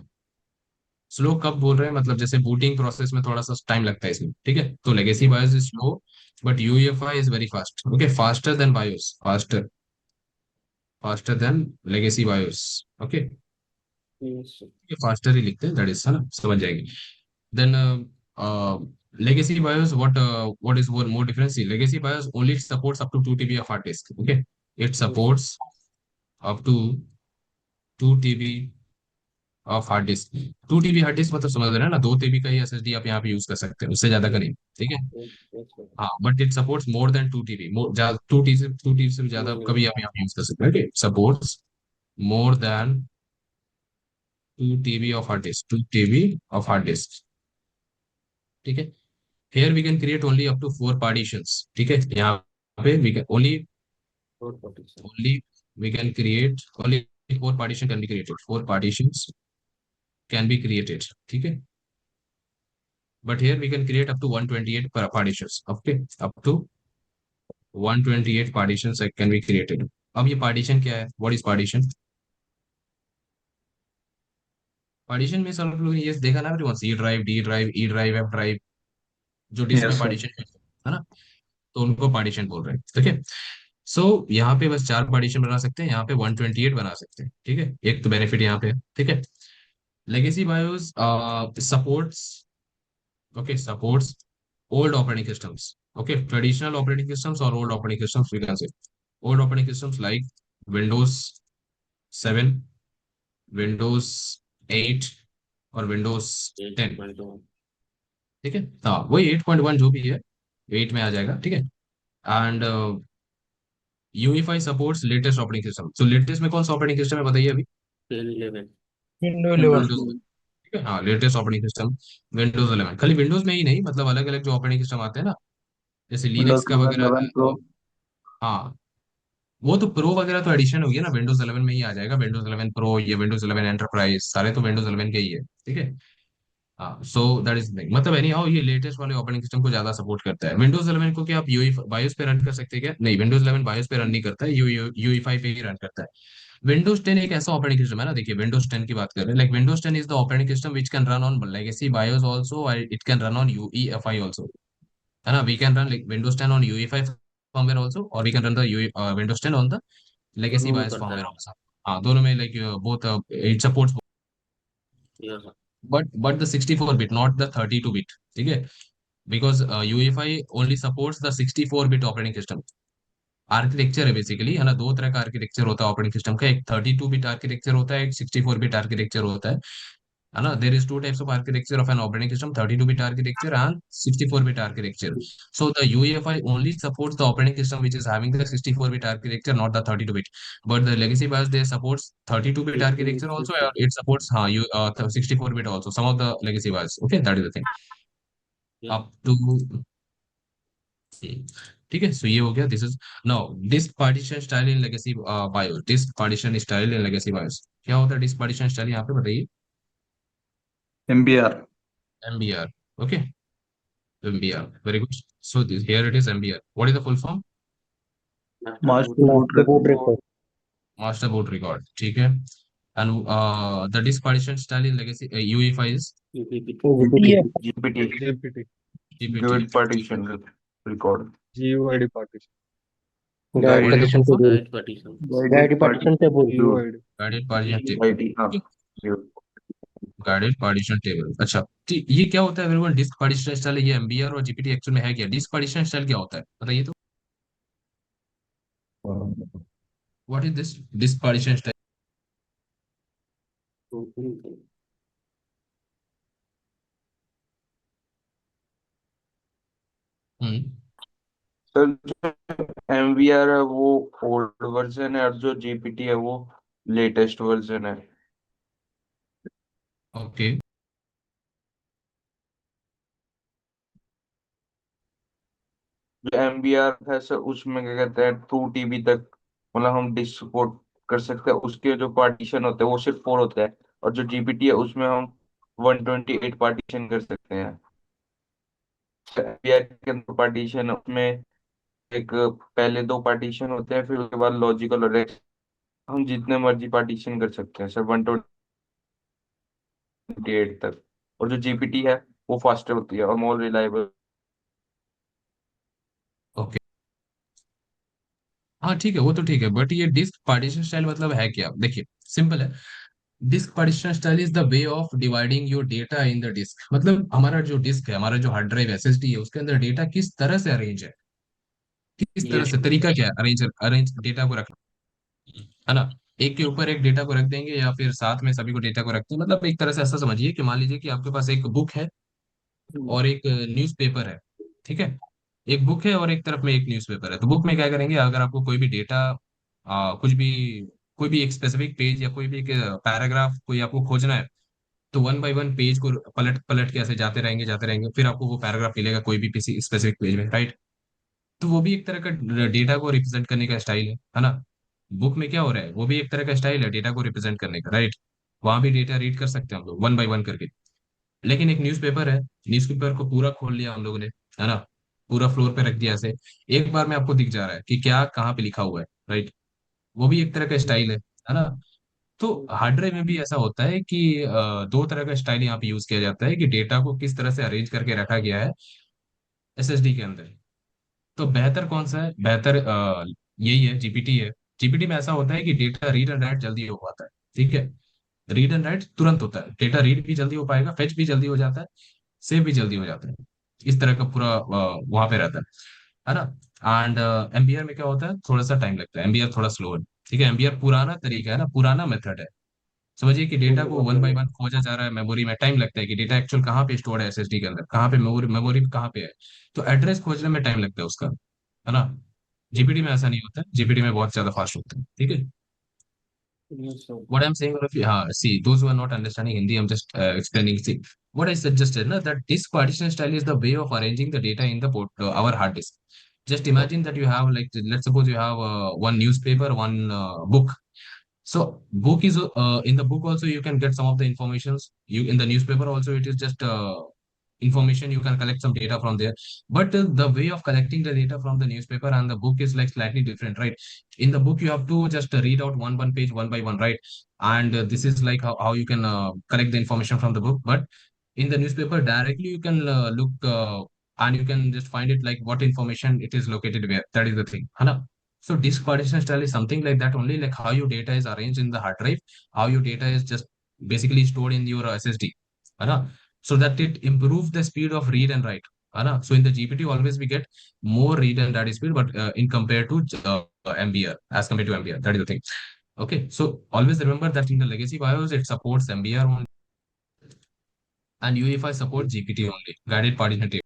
स्लो कब बोल रहे हैं, मतलब जैसे बूटिंग प्रोसेस में थोड़ा सा टाइम लगता है इसमें। ठीक है, तो legacy BIOS is slow but UEFI is very fast. Okay, faster than BIOS, faster than legacy BIOS. Okay, ये फास्टर ही लिखते हैं, दैट इज, है ना, समझ जाएंगे। Then legacy BIOS, what is one more difference, legacy BIOS only supports up to 2 TB of hard disk. Okay, it supports up to 2 TB of hard disk. 2 TB hard disk मतलब समझ रहे हैं ना, 2 TB का ही SSD आप यहाँ पे use कर सकते हैं, उससे ज्यादा का नहीं। ठीक है, हाँ, but it supports more than 2 TB, two TB से ज्यादा कभी आप यहाँ पे यूज कर सकते हैं। Supports more than 2 TB of hard disk, 2 TB of hard disc. ठीक है, here we can create only up to 4 partitions। ठीक है, यहाँ पे we can only we can create only 4 partition can be created, 4 partitions can be created। ठीक है, but here we can create up to 128 partitions। okay, up to 128 partitions that can be created। अब ये partition क्या है, what is partition? partition में सब लोग ये देखा ना everyone, C drive, D drive, E drive, F drive, जो डिस्क में Yes, sir. partition है ना, तो उनको पार्टीशन बोल रहे हैं। ठीक है, सो यहाँ पे बस 4 पार्टीशन बना सकते हैं, यहाँ पे 128 बना सकते हैं। ठीक है, एक तो बेनिफिट यहाँ पे है। ठीक है, legacy BIOS supports, okay, supports old operating systems. Okay, traditional operating systems और old operating systems, we can say old operating systems like Windows 7, Windows 8 और विंडोज 10। ठीक है, हाँ वही 8.1 जो भी है 8 में आ जाएगा। ठीक है, and unify supports latest operating system. तो लेटेस्ट में कौन सा ऑपरेटिंग सिस्टम है बताइए अभी? Window Windows 11 Windows. 11. ठीक है, हाँ, लेटेस्ट ऑपरेटिंग सिस्टम विंडोज 11। खाली विंडोज में ही नहीं, मतलब अलग अलग जो ऑपरेटिंग सिस्टम आते हैं ना, जैसे विंडोज लिनक्स का 11 वगैरह 11 प्रो। हाँ, वो तो प्रो वगैरह तो एडिशन होगी ना, विंडोज 11 में ही आ जाएगा, विंडोज 11 प्रो, ये विंडोज 11 एंटरप्राइज, सारे तो विंडोज 11 के ही है, ठीक है। हाँ, सो दैट इज थिंग, मतलब एनी हाउ ये लेटेस्ट वाले ऑपरेटिंग सिस्टम को ज्यादा सपोर्ट करता है। विंडोज 11 को क्या आप यूई बायोस पे रन कर सकते हैं क्या? नहीं, विंडोज 11 बायोस पे रन नहीं करता है, यूईफाई पे ही रन करता है। विंडोज 10 एक ऐसा ऑपरेटिंग सिस्टम है ना, देखिए विंडोज 10 की बात कर रहे हैं, like Windows 10 is the operating system which can run on legacy BIOS also, it can run on UEFI also, है ना। We can run like Windows 10 on UEFI firmware also, और we can run the Windows 10 on the legacy दोनों में BIOS करता firmware है। Also. हाँ, दोनों में like both it supports, yes but the 64 bit, not the 32 bit, ठीक है। because UEFI only supports the 64 bit operating system। Architecture है बेसिकली, है ना, दो तरह का आर्किटेक्चर होता है ऑपरेटिंग सिस्टम का, एक 32 बिट आर्किटेक्चर होता है, एक 64 बिट आर्किटेक्चर होता है ना। There is two types of architecture of an operating system, 32 bit architecture and 64 bit architecture. So the UEFI only supports the operating system which is having the 64 bit architecture, not the 32 bit, but the legacy BIOS they supports 32 bit architecture also, and it supports 64 bit also, some of the legacy BIOS, okay, that is the thing yes up to। ठीक है, सो ये हो गया, this is now disc partition style in legacy BIOS. Disc partition style in legacy BIOS, क्या होता है disk partition style यहाँ पे बताइए? MBR। MBR, okay, MBR, very good. So this here it is MBR, what is the full form? Master master boot boot master boot record. Record. Master board record, ठीक है। And the disk partition style in legacy UEFI is यूपीपी ये GPT, JPT, GPT, गिवेट partition record, GUID partition, guide what is the partition full form? Table. Guide partition guide partition table. GUID, guided partition ID, हाँ। Table, guided partition table, अच्छा। ठीक, ये क्या होता है एवरीवन? डिस्क पार्टीशन स्टाइल, ये MBR और GPT एक्चुअल में है क्या? डिस्क पार्टीशन स्टाइल क्या होता है बताइए तो, what is this disc partition style? Hmm, sir जो एमवीआर है वो ओल्ड वर्जन है, और जो जीपीटी है वो लेटेस्ट वर्जन है। ओके, जो एमबीआर है सर, उसमें क्या कहते हैं 2 टीबी तक मतलब हम डिस्क सपोर्ट कर सकते हैं। उसके जो पार्टीशन होते हैं वो सिर्फ 4 होते हैं, और जो जीपीटी है उसमें हम 128 पार्टीशन कर सकते हैं। एमबीआर के अंदर पार्टीशन उसमें एक पहले 2 पार्टीशन होते हैं, फिर उसके बाद लॉजिकल और रेक्स, हम जितने मर्जी पार्टीशन कर सकते हैं सर 128 तक। और जो जीपीटी है वो फास्टर होती है और मोर रिलायबल। ओके, हाँ ठीक है, वो तो ठीक है, बट ये डिस्क पार्टीशन स्टाइल मतलब है क्या? देखिए, सिंपल है। Disk partition style is the way of dividing your data in the disk, मतलब हमारा जो डिस्क है, हमारा जो हार्ड ड्राइव SSD है, उसके अंदर डेटा किस तरह से अरेंज है, किस तरह यस से, तरीका क्या है अरेंज अरेंज डेटा को रखना, है ना। एक के ऊपर एक डेटा को रख देंगे, या फिर साथ में सभी को डेटा को रखते हैं, मतलब एक तरह से ऐसा समझिए कि मान लीजिए कि आपके पास एक बुक है और एक न्यूज़पेपर है, ठीक है। एक बुक है और एक तरफ में एक न्यूज़पेपर है, तो बुक में क्या करेंगे, अगर आपको कोई भी डेटा, कुछ भी, कोई भी एक स्पेसिफिक पेज या कोई भी एक पैराग्राफ कोई आपको खोजना है, तो 1 बाय 1 पेज को पलट पलट के ऐसे जाते रहेंगे, फिर आपको वो पैराग्राफ मिलेगा कोई भी किसी स्पेसिफिक पेज में, राइट। तो वो भी एक तरह का डेटा को रिप्रेजेंट करने का स्टाइल है ना। बुक में क्या हो रहा है, वो भी एक तरह का स्टाइल है डेटा को रिप्रेजेंट करने का, राइट। वहां भी डेटा रीड कर सकते हैं हम लोग 1 बाय 1 करके। लेकिन एक न्यूज़पेपर है, न्यूज़पेपर को पूरा खोल लिया हम लोगों ने, है ना, पूरा फ्लोर पे रख दिया ऐसे, एक बार में आपको दिख जा रहा है कि क्या कहाँ पे लिखा हुआ है, राइट। वो भी एक तरह का स्टाइल है ना। तो हार्ड ड्राइव में भी ऐसा होता है कि दो तरह का स्टाइल यहाँ पे यूज किया जाता है कि डेटा को किस तरह से अरेंज करके रखा गया है SSD के अंदर। तो बेहतर कौन सा है? बेहतर यही है, जीपीटी है। जीपीटी में ऐसा होता है कि डेटा रीड एंड राइट जल्दी हो पाता है, ठीक है। रीड एंड राइट तुरंत होता है, डेटा रीड भी जल्दी हो पाएगा, फेच भी जल्दी हो जाता है, सेव भी जल्दी हो जाता है। इस तरह का पूरा वहां पे रहता है ना। एंड एमबीआर में क्या होता है, थोड़ा सा टाइम लगता है, एमबीआर थोड़ा स्लो है, ठीक है। एमबीआर पुराना तरीका है ना, पुराना मेथड है। समझिए कि डेटा को 1 बाय 1 खोजा जा रहा है मेमोरी में, टाइम लगता है कि डेटा एक्चुअल कहाँ पे स्टोर है SSD के अंदर, कहाँ पे मेमोरी मेमोरी कहाँ पे है, तो एड्रेस खोजने में टाइम लगता है उसका, है ना। जीपीटी में ऐसा नहीं होता है, जीपीटी में बहुत ज्यादा फास्ट होता है, ठीक है। Yes, sir. What I'm saying, see, those who are not understanding Hindi, I'm just explaining. See, what I suggested, na, that disk partition style is the way of arranging the data in the our hard disk. Just imagine that you have, like, let's suppose you have one newspaper, one book. So book is in the book also you can get some of the informations. You in the newspaper also it is just information, you can collect some data from there. But the way of collecting the data from the newspaper and the book is like slightly different, right? In the book you have to just read out one page one by one, right? And this is like how you can collect the information from the book. But in the newspaper directly you can look and you can just find it like what information it is located where. That is the thing, Hana. So disk partition style is something like that only, like how your data is arranged in the hard drive, how your data is just basically stored in your SSD, Hana? So that it improves the speed of read and write, Hana? So in the GPT always we get more read and write speed, but in compared to MBR, as compared to MBR, that is the thing. Okay, so always remember that in the legacy BIOS it supports MBR only, and UEFI supports GPT only, guided partition table.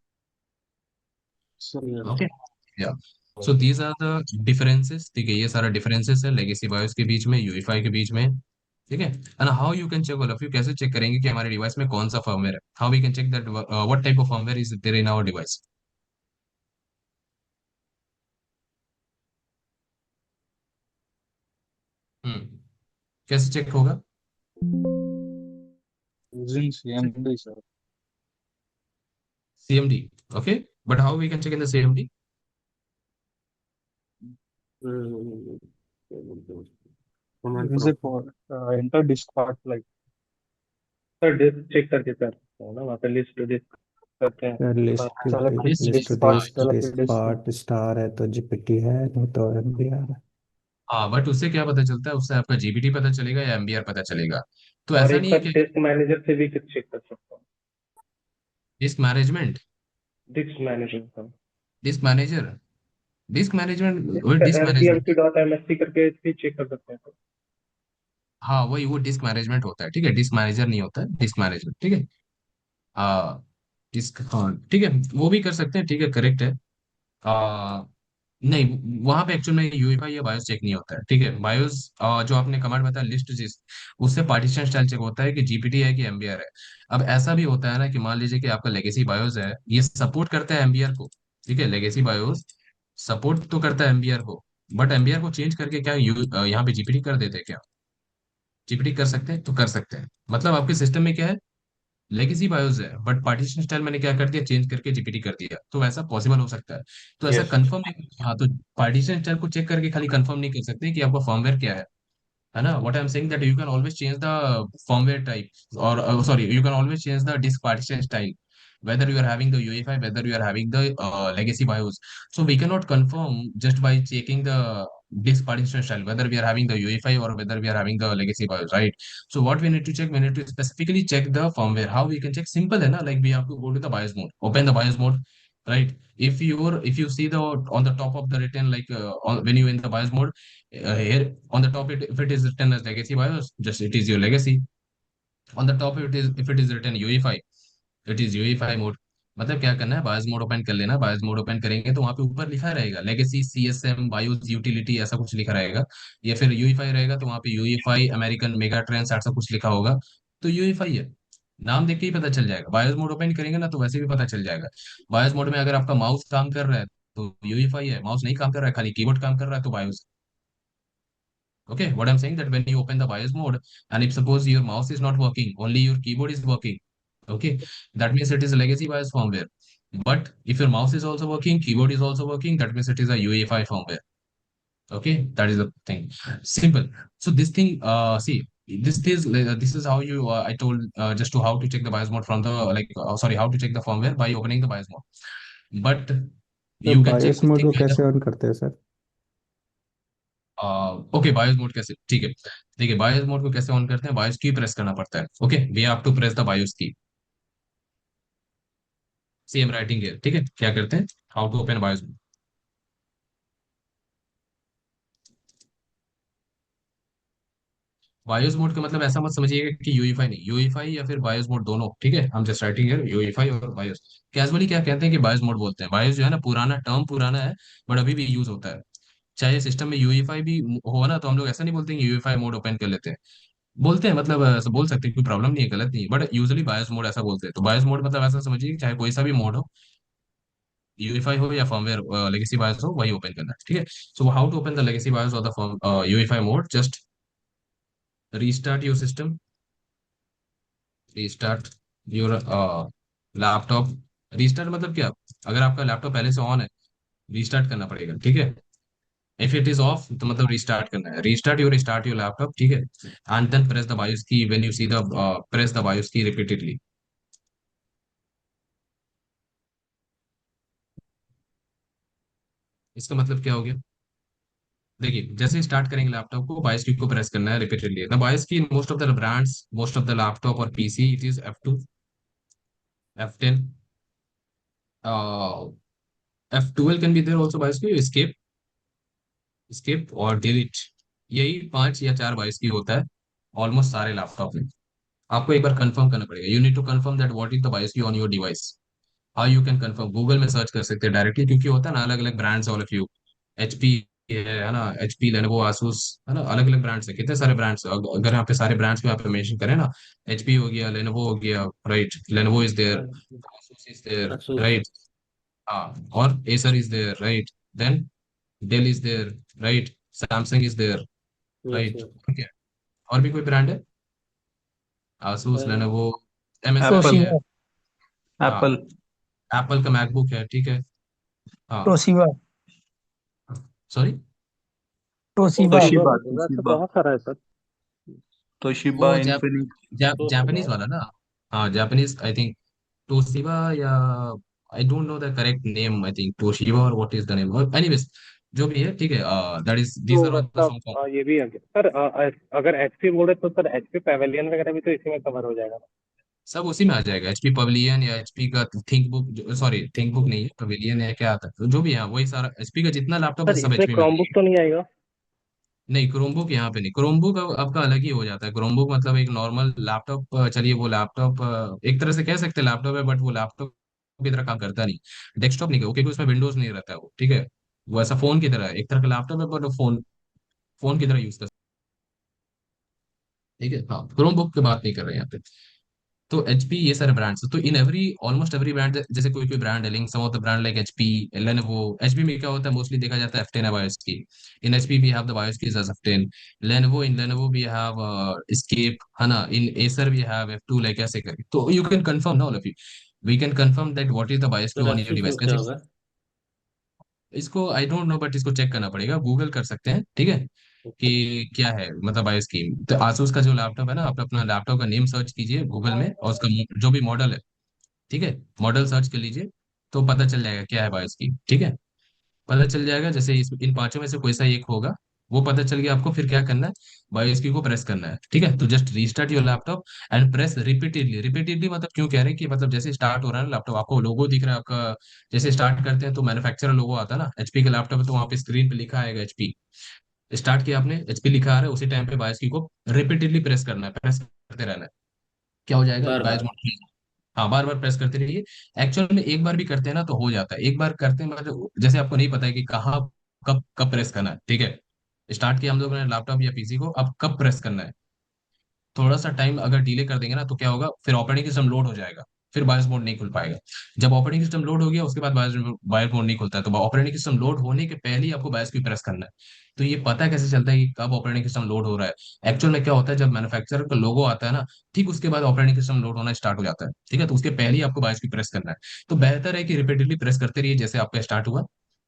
Sir, yes. Okay, yeah. So these are the differences, ठीक है, ये सारा differences है legacy BIOS के बीच में, UEFI के बीच में, ठीक है. And how you can check, all of you कैसे check करेंगे कि हमारे डिवाइस में कौन सा firmware है? How we can check that what type of firmware is there in our device? कैसे check होगा? Using CMD, sir. CMD, okay. But how we can check in the CMD? Command Use it for enter disk part like sir disk check करके करते हैं ना, वहाँ पे list disk करते हैं. List select Disk, list part, disk select disk disk. Part star है तो जीपीटी है, नहीं तो एमबीआर है. हाँ, बट उससे क्या पता चलता है? उससे आपका जीपीटी पता चलेगा या एमबीआर पता चलेगा? तो और ऐसा एक नहीं है बार कि डिस्क मैनेजर से भी चेक कर सकता हूँ. डिस्क मैनेजमेंट, डिस्क मैनेजर का डिस्क मैनेजर, डिस्क मैनेजमेंट, वो डिस्क मैनेजमेंट. mpmc.msc करके भी चेक कर सकते हैं. हाँ, वही वो डिस्क मैनेजमेंट होता है, ठीक है, डिस्क मैनेजर नहीं होता है, डिस्क मैनेजमेंट, ठीक है. आ डिस्क, हाँ ठीक है, वो भी कर सकते हैं, ठीक है, करेक्ट है. आ नहीं, वहां पे एक्चुअल में यूईफाई या बायोस चेक नहीं होता है, ठीक है. बायोस जो आपने कमांड बताया लिस्ट जिस, उससे पार्टीशन स्टाइल चेक होता है कि जीपीटी है कि एमबीआर है. अब ऐसा भी होता है ना कि मान लीजिए कि आपका लेगेसी बायोस है, ये सपोर्ट करता है एमबीआर को, ठीक है, लेगेसी बायोस सपोर्ट तो करता है एमबीआर को, बट एमबीआर को चेंज करके क्या यहाँ पे जीपीटी कर देते हैं क्या? जीपीटी कर सकते हैं, तो कर सकते हैं. मतलब आपके सिस्टम में क्या है, लेगेसी बायोस है, बट पार्टीशन स्टाइल मैंने क्या कर दिया, चेंज करके जीपीटी कर दिया, तो ऐसा पॉसिबल हो सकता है. तो ऐसा यस. कंफर्म नहीं, हाँ, तो पार्टीशन स्टाइल को चेक करके खाली कंफर्म नहीं कर सकते कि आपका फर्मवेयर क्या है ना. What I am saying that you can always change the firmware type, और sorry, you can always change the disk partition style, whether you are having the UEFI, whether you are having the legacy BIOS. So we cannot confirm just by checking the disk partition style, whether we are having the UEFI or whether we are having the legacy BIOS, right? So what we need to check, we need to specifically check the firmware. How we can check? Simple है ना, like we have to go to the BIOS mode, open the BIOS mode, right? If you see the on the top of the written, like when you in the BIOS mode, here on the top, if it is written as legacy BIOS, just it is your legacy. On the top, if it is written UEFI, it is UEFI mode. मतलब क्या करना है, BIOS mode open कर लेना. BIOS mode open करेंगे तो वहां पे ऊपर लिखा रहेगा लेगेसी सीएसएम बायोस यूटिलिटी, ऐसा कुछ लिखा रहेगा. या फिर यूईफाई रहेगा तो वहां पे यूईफाई अमेरिकन मेगा ट्रेंड्स ऐसा कुछ लिखा होगा, तो यूईफाई है. नाम देख के ही पता चल जाएगा. बायोस मोड ओपन करेंगे ना तो वैसे भी पता चल जाएगा. बायोस मोड में अगर आपका माउस काम कर रहा है तो यूईफाई है, माउस नहीं काम कर रहा है, खाली कीबोर्ड काम कर रहा है, तो BIOS. Okay, what I'm saying that when you open the BIOS mode and if suppose your mouse is not working, only your keyboard is working, okay, that means it is a legacy BIOS firmware. But if your mouse is also working, keyboard is also working, that means it is a UEFI firmware. Okay, that is the thing. Simple. So this thing, see, this is how you I told just to how to check the BIOS mode from the sorry, how to check the firmware by opening the BIOS mode. But तो you can check BIOS this mode thing को by the कैसे on करते हैं sir? Okay, BIOS mode कैसे, ठीक है. देखिए BIOS mode को कैसे ऑन करते हैं, बायोस की प्रेस करना पड़ता है. Okay, we have to press the BIOS key. See am writing here, ठीक है. क्या करते हैं, how to open BIOS mode. BIOS mode का मतलब ऐसा मत समझिएगा कि यूईफाई नहीं, यूईफाई या फिर बायोस मोड दोनों, ठीक है. हम जस्ट राइटिंग हियर यूईफाई और बायोस. कैजुअली क्या कहते हैं कि बायोस मोड बोलते हैं. बायोस जो है ना, पुराना टर्म पुराना है, बट अभी भी यूज होता है. चाहे सिस्टम में यूईफाई भी हो ना, तो हम लोग ऐसा नहीं बोलते हैं यूईफाई मोड ओपन कर लेते हैं। बोलते हैं मतलब ऐसा बोल सकते हैं, कोई प्रॉब्लम नहीं है, गलत नहीं है, बट यूजुअली बायोस मोड ऐसा बोलते हैं। तो बायोस मोड मतलब ऐसा समझिए कि चाहे कोई सा भी मोड हो, यूईफाई हो या फर्मवेयर लेगेसी बायोस हो, वही ओपन करना है, ठीक है। So how to open the legacy BIOS और the UEFI mode? Just restart your system, restart your laptop. Restart मतलब क्या? अगर आपका लैपटॉप पहले से ऑन है, रीस्टार्ट करना पड़ेगा, ठीक है। इफ इट इज ऑफ तो मतलब रीस्टार्ट करना है। रीस्टार्ट योर लैपटॉप, ठीक है। And then press the BIOS key when you see the press the BIOS key repeatedly. इसका मतलब क्या हो गया? देखिए, जैसे ही स्टार्ट करेंगे लैपटॉप को, बायोस की को प्रेस करना है repeatedly. The BIOS key in most of the brands, most of the laptop और PC, it is F2, F10, F12 can be there also. BIOS key escape, skip और delete, यही 5 या 4 बाइस की होता है ऑलमोस्ट सारे लैपटॉप में। आपको एक बार कंफर्म करना पड़ेगा। You need to confirm that what is the BIOS key on your device. How you can confirm? Google में सर्च कर सकते हैं डायरेक्टली, क्योंकि होता है ना अलग अलग brands, all of you. HP है ना, एचपी, लेनोवो, आसूस, है ना, अलग अलग ब्रांड्स है, कितने सारे ब्रांड्स। अगर यहाँ पे सारे ब्रांड्स पे आप मेंशन करें ना, एचपी हो गया, लेनोवो हो गया, right, Lenovo is there, Asus is there, ASUS। Right. हाँ, और Acer is there, right. Then Dell is there, right. Samsung is there, Yes, right. yes। ठीक है। और भी कोई ब्रांड है? आसूस, Uh, लेनोवो, एमएसआई भी तोशिबा। है। हाँ, एप्पल। एप्पल का मैकबुक है, ठीक है। हाँ, Toshiba. Sorry, Toshiba. Toshiba Toshiba वगैरह ऐसे तोशिबा बहुत सारा है सर। तोशिबा वो इन्फिनिक्स। जापानीज वाला ना। हाँ, जापानीज आई थिंक, टोशिबा या I don't know the correct name, I think Toshiba, और what is the name, anyways जो भी है, ठीक है। दैट इज, तो दीज आर ऑल द मतलब सॉन्ग। ये भी है सर। अगर एचपी बोर्ड है तो सर एचपी पेवेलियन वगैरह भी तो इसी में कवर हो जाएगा ना? सब उसी में आ जाएगा, एचपी पवेलियन या एचपी का think book, sorry think book नहीं है, पवेलियन है, क्या आता है, तो जो भी है वही सारा एचपी का जितना लैपटॉप है सर सब इसमें एचपी में आ क्रोमबुक जाएगा। तो नहीं आएगा? नहीं, क्रोमबुक यहाँ पे नहीं। क्रोमबुक आपका अलग ही हो जाता है। क्रोमबुक मतलब एक नॉर्मल लैपटॉप, चलिए वो लैपटॉप एक तरह से कह सकते हैं लैपटॉप है, बट वो लैपटॉप की तरह काम करता नहीं, डेस्कटॉप नहीं, क्योंकि उसमें विंडोज नहीं रहता है वो, ठीक है। वो ऐसा फोन की तरह है, एक तरह का लैपटॉप है, बट वो फोन फोन की तरह यूज कर, ठीक है। हाँ, क्रोमबुक की बात नहीं कर रहे हैं यहाँ पे। तो एचपी, ये सारे ब्रांड्स, तो in every, almost every brand, जैसे कोई कोई ब्रांड है, link some of the brand like HP, Lenovo. HP में क्या होता है, मोस्टली देखा जाता है F10 है BIOS key. In HP we have the BIOS key as F10। Lenovo, in Lenovo we have escape, है ना। In Acer we have F2, like ऐसे करके। तो यू कैन कंफर्म ना, all of you, we can confirm that what is the BIOS key sir on your ASUS में क्या device. होगा? इसको आई डोंट नो, बट इसको चेक करना पड़ेगा, गूगल कर सकते हैं, ठीक है, कि क्या है मतलब बायोस की। तो आसूस का जो लैपटॉप है ना, आप अपना लैपटॉप का नेम सर्च कीजिए गूगल में, और उसका जो भी मॉडल है, ठीक है, मॉडल सर्च कर लीजिए, तो पता चल जाएगा क्या है बायोस की, ठीक है। पता चल जाएगा, जैसे इन पांचों में से कोई सा एक होगा, वो पता चल गया आपको, फिर क्या करना है, बायोस की को प्रेस करना है, ठीक है। तो just restart your laptop and press repeatedly. Repeatedly मतलब क्यों कह रहे हैं कि मतलब जैसे स्टार्ट हो रहा है ना लैपटॉप, आपको लोगो दिख रहा है आपका, जैसे स्टार्ट करते हैं तो मैन्युफैक्चरर लोगो आता है ना, एचपी का लैपटॉप है तो वहाँ पे स्क्रीन पे लिखा आएगा एचपी। स्टार्ट किया आपने, एचपी लिखा आ रहा है, उसी टाइम पे बायोस की को रिपीटेडली प्रेस करना है, प्रेस करते रहना है। क्या हो जाएगा, बार बायोस बार। मोड। हाँ, बार बार प्रेस करते रहिए। एक्चुअल में एक बार भी करते हैं ना तो हो जाता है, एक बार करते हैं मतलब जैसे आपको नहीं पता है कि कहाँ, कब कब प्रेस करना है, ठीक है। स्टार्ट किया हम लोगों ने लैपटॉप या पीसी को, अब कब प्रेस करना है। थोड़ा सा टाइम अगर डिले कर देंगे ना तो क्या होगा, फिर ऑपरेटिंग सिस्टम लोड हो जाएगा, फिर बायोस मोड नहीं खुल पाएगा। जब ऑपरेटिंग सिस्टम लोड हो गया उसके बाद बायोस बायोस मोड नहीं खुलता है, तो ऑपरेटिंग सिस्टम लोड होने के पहले ही आपको बायोस की प्रेस करना है। तो ये पता कैसे चलता है कि कब ऑपरेटिंग सिस्टम लोड हो रहा है? एक्चुअल में क्या होता है, जब मैन्युफैक्चरर का लोगो आता है ना, ठीक उसके बाद ऑपरेटिंग सिस्टम लोड होना स्टार्ट हो जाता है, ठीक है। तो उसके पहले ही आपको बायोस की प्रेस करना है। तो बेहतर है कि रिपीटेडली प्रेस करते रहिए, जैसे आपका स्टार्ट हुआ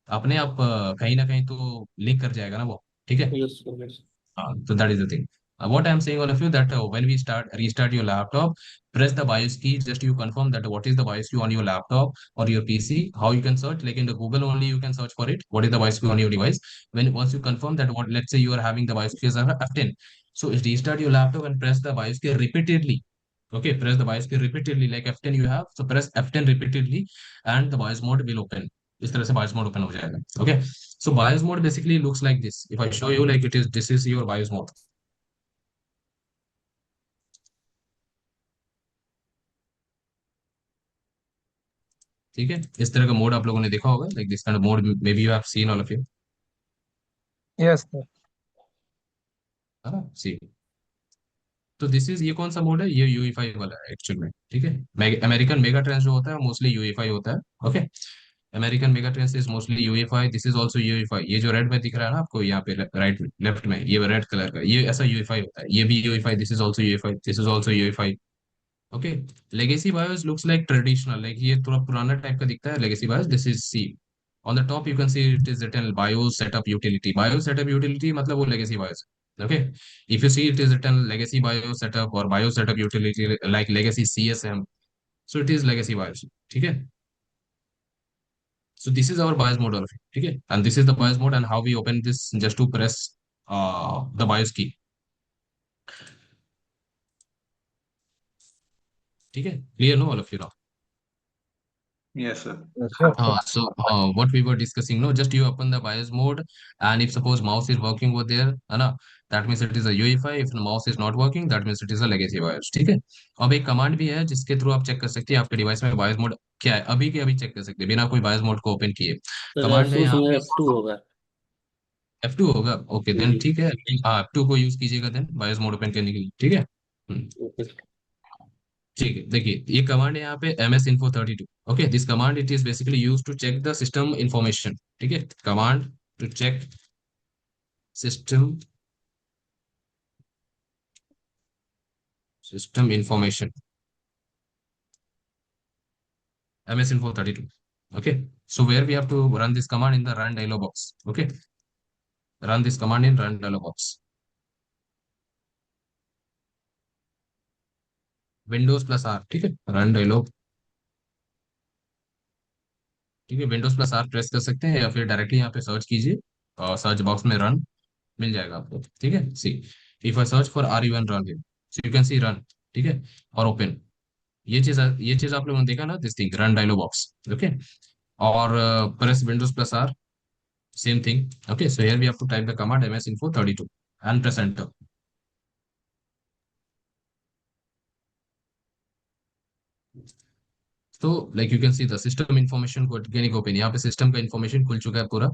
अपने आप कहीं ना कहीं तो लिंक कर जाएगा ना वो, ठीक है। Yes sir, yes. So that is the thing. What I'm saying all of you that when we restart your laptop, press the BIOS key. Just you confirm that what is the BIOS key on your laptop or your PC. How you can search, like in the Google only you can search for it. What is the BIOS key on your device? When once you confirm that what, let's say you are having the BIOS key as F10, so restart your laptop and press the BIOS key repeatedly. Okay, press the BIOS key repeatedly like F10 you have. So press F10 repeatedly and the BIOS mode will open. इस तरह से BIOS mode open हो जाएगा. Okay. So BIOS mode basically looks like this. If I show you, like it is, this is your BIOS mode. ठीक है, इस तरह का मोड आप लोगों ने देखा होगा, like this kind of mode may be you have seen all of you. Yes, sir. है ना? सी, तो दिस इज, ये कौन सा मोड है? ये यूईफाई वाला है एक्चुअल में, ठीक है। अमेरिकन मेगा ट्रेंस जो होता है मोस्टली यूईफाई होता है। Okay, American mega trends is mostly UEFI, this is also UEFI. ये जो रेड में दिख रहा है ना आपको यहाँ पे राइट लेफ्ट में, ये रेड कलर का, ये ऐसा यूईफाई होता है। ये भी UEFI, this is also UEFI, this is also UEFI. Okay, legacy BIOS looks like traditional, like ये थोड़ा पुराना टाइप का दिखता है legacy BIOS. This is see, on the top you can see it is written BIOS setup utility. BIOS setup utility मतलब वो legacy BIOS. Okay, if you see it is written legacy BIOS setup or BIOS setup utility like legacy CSM, so it is legacy BIOS, ठीक है। So this is our BIOS mode of it, ठीक है, and this is the BIOS mode and how we open this, just to press the BIOS key, ठीक है। Clear no all of you now? Yes, sir. Yes, sir. So what we were discussing, no, just you open the BIOS mode, and if suppose mouse is working over there, है ना, that means it is a UEFI. If the mouse is not working, that means it is a legacy BIOS, ठीक है। अब एक command भी है जिसके through आप चेक कर सकते हैं आपके डिवाइस में BIOS मोड क्या है, अभी के अभी चेक कर सकते हैं बिना कोई BIOS मोड को ओपन किए। सर कमांड है एफसूस यहाँ में पे, F2 होगा। F2 होगा। ओके देन जी। ठीक है, हाँ F2 को यूज कीजिएगा देन BIOS मोड ओपन करने के लिए, ठीक है। ओके। ठीक है, देखिए ये कमांड है यहाँ पे MS-info32। Okay, this command it is basically use to check the system information, ठीक है। Command to check system information, MS-info32। okay, so where we have to run this command in the run dialog box, okay, run this command in run dialog box, Windows plus R, ठीक है, run dialog, ठीक है, Windows plus R press कर सकते हैं या फिर directly यहाँ पे सर्च कीजिए और सर्च बॉक्स में रन मिल जाएगा आपको, ठीक है। See, if I search for R, run here, so you can see run, ठीक है, और ओपन। ये चीज आप लोगों ने देखा ना, this thing run dialog box, okay. और press Windows plus R, same thing, okay, so here we have to type the command MS-info32 and press enter। तो like you can see the system information को getting open, यहाँ पे system का information खुल चुका है पूरा।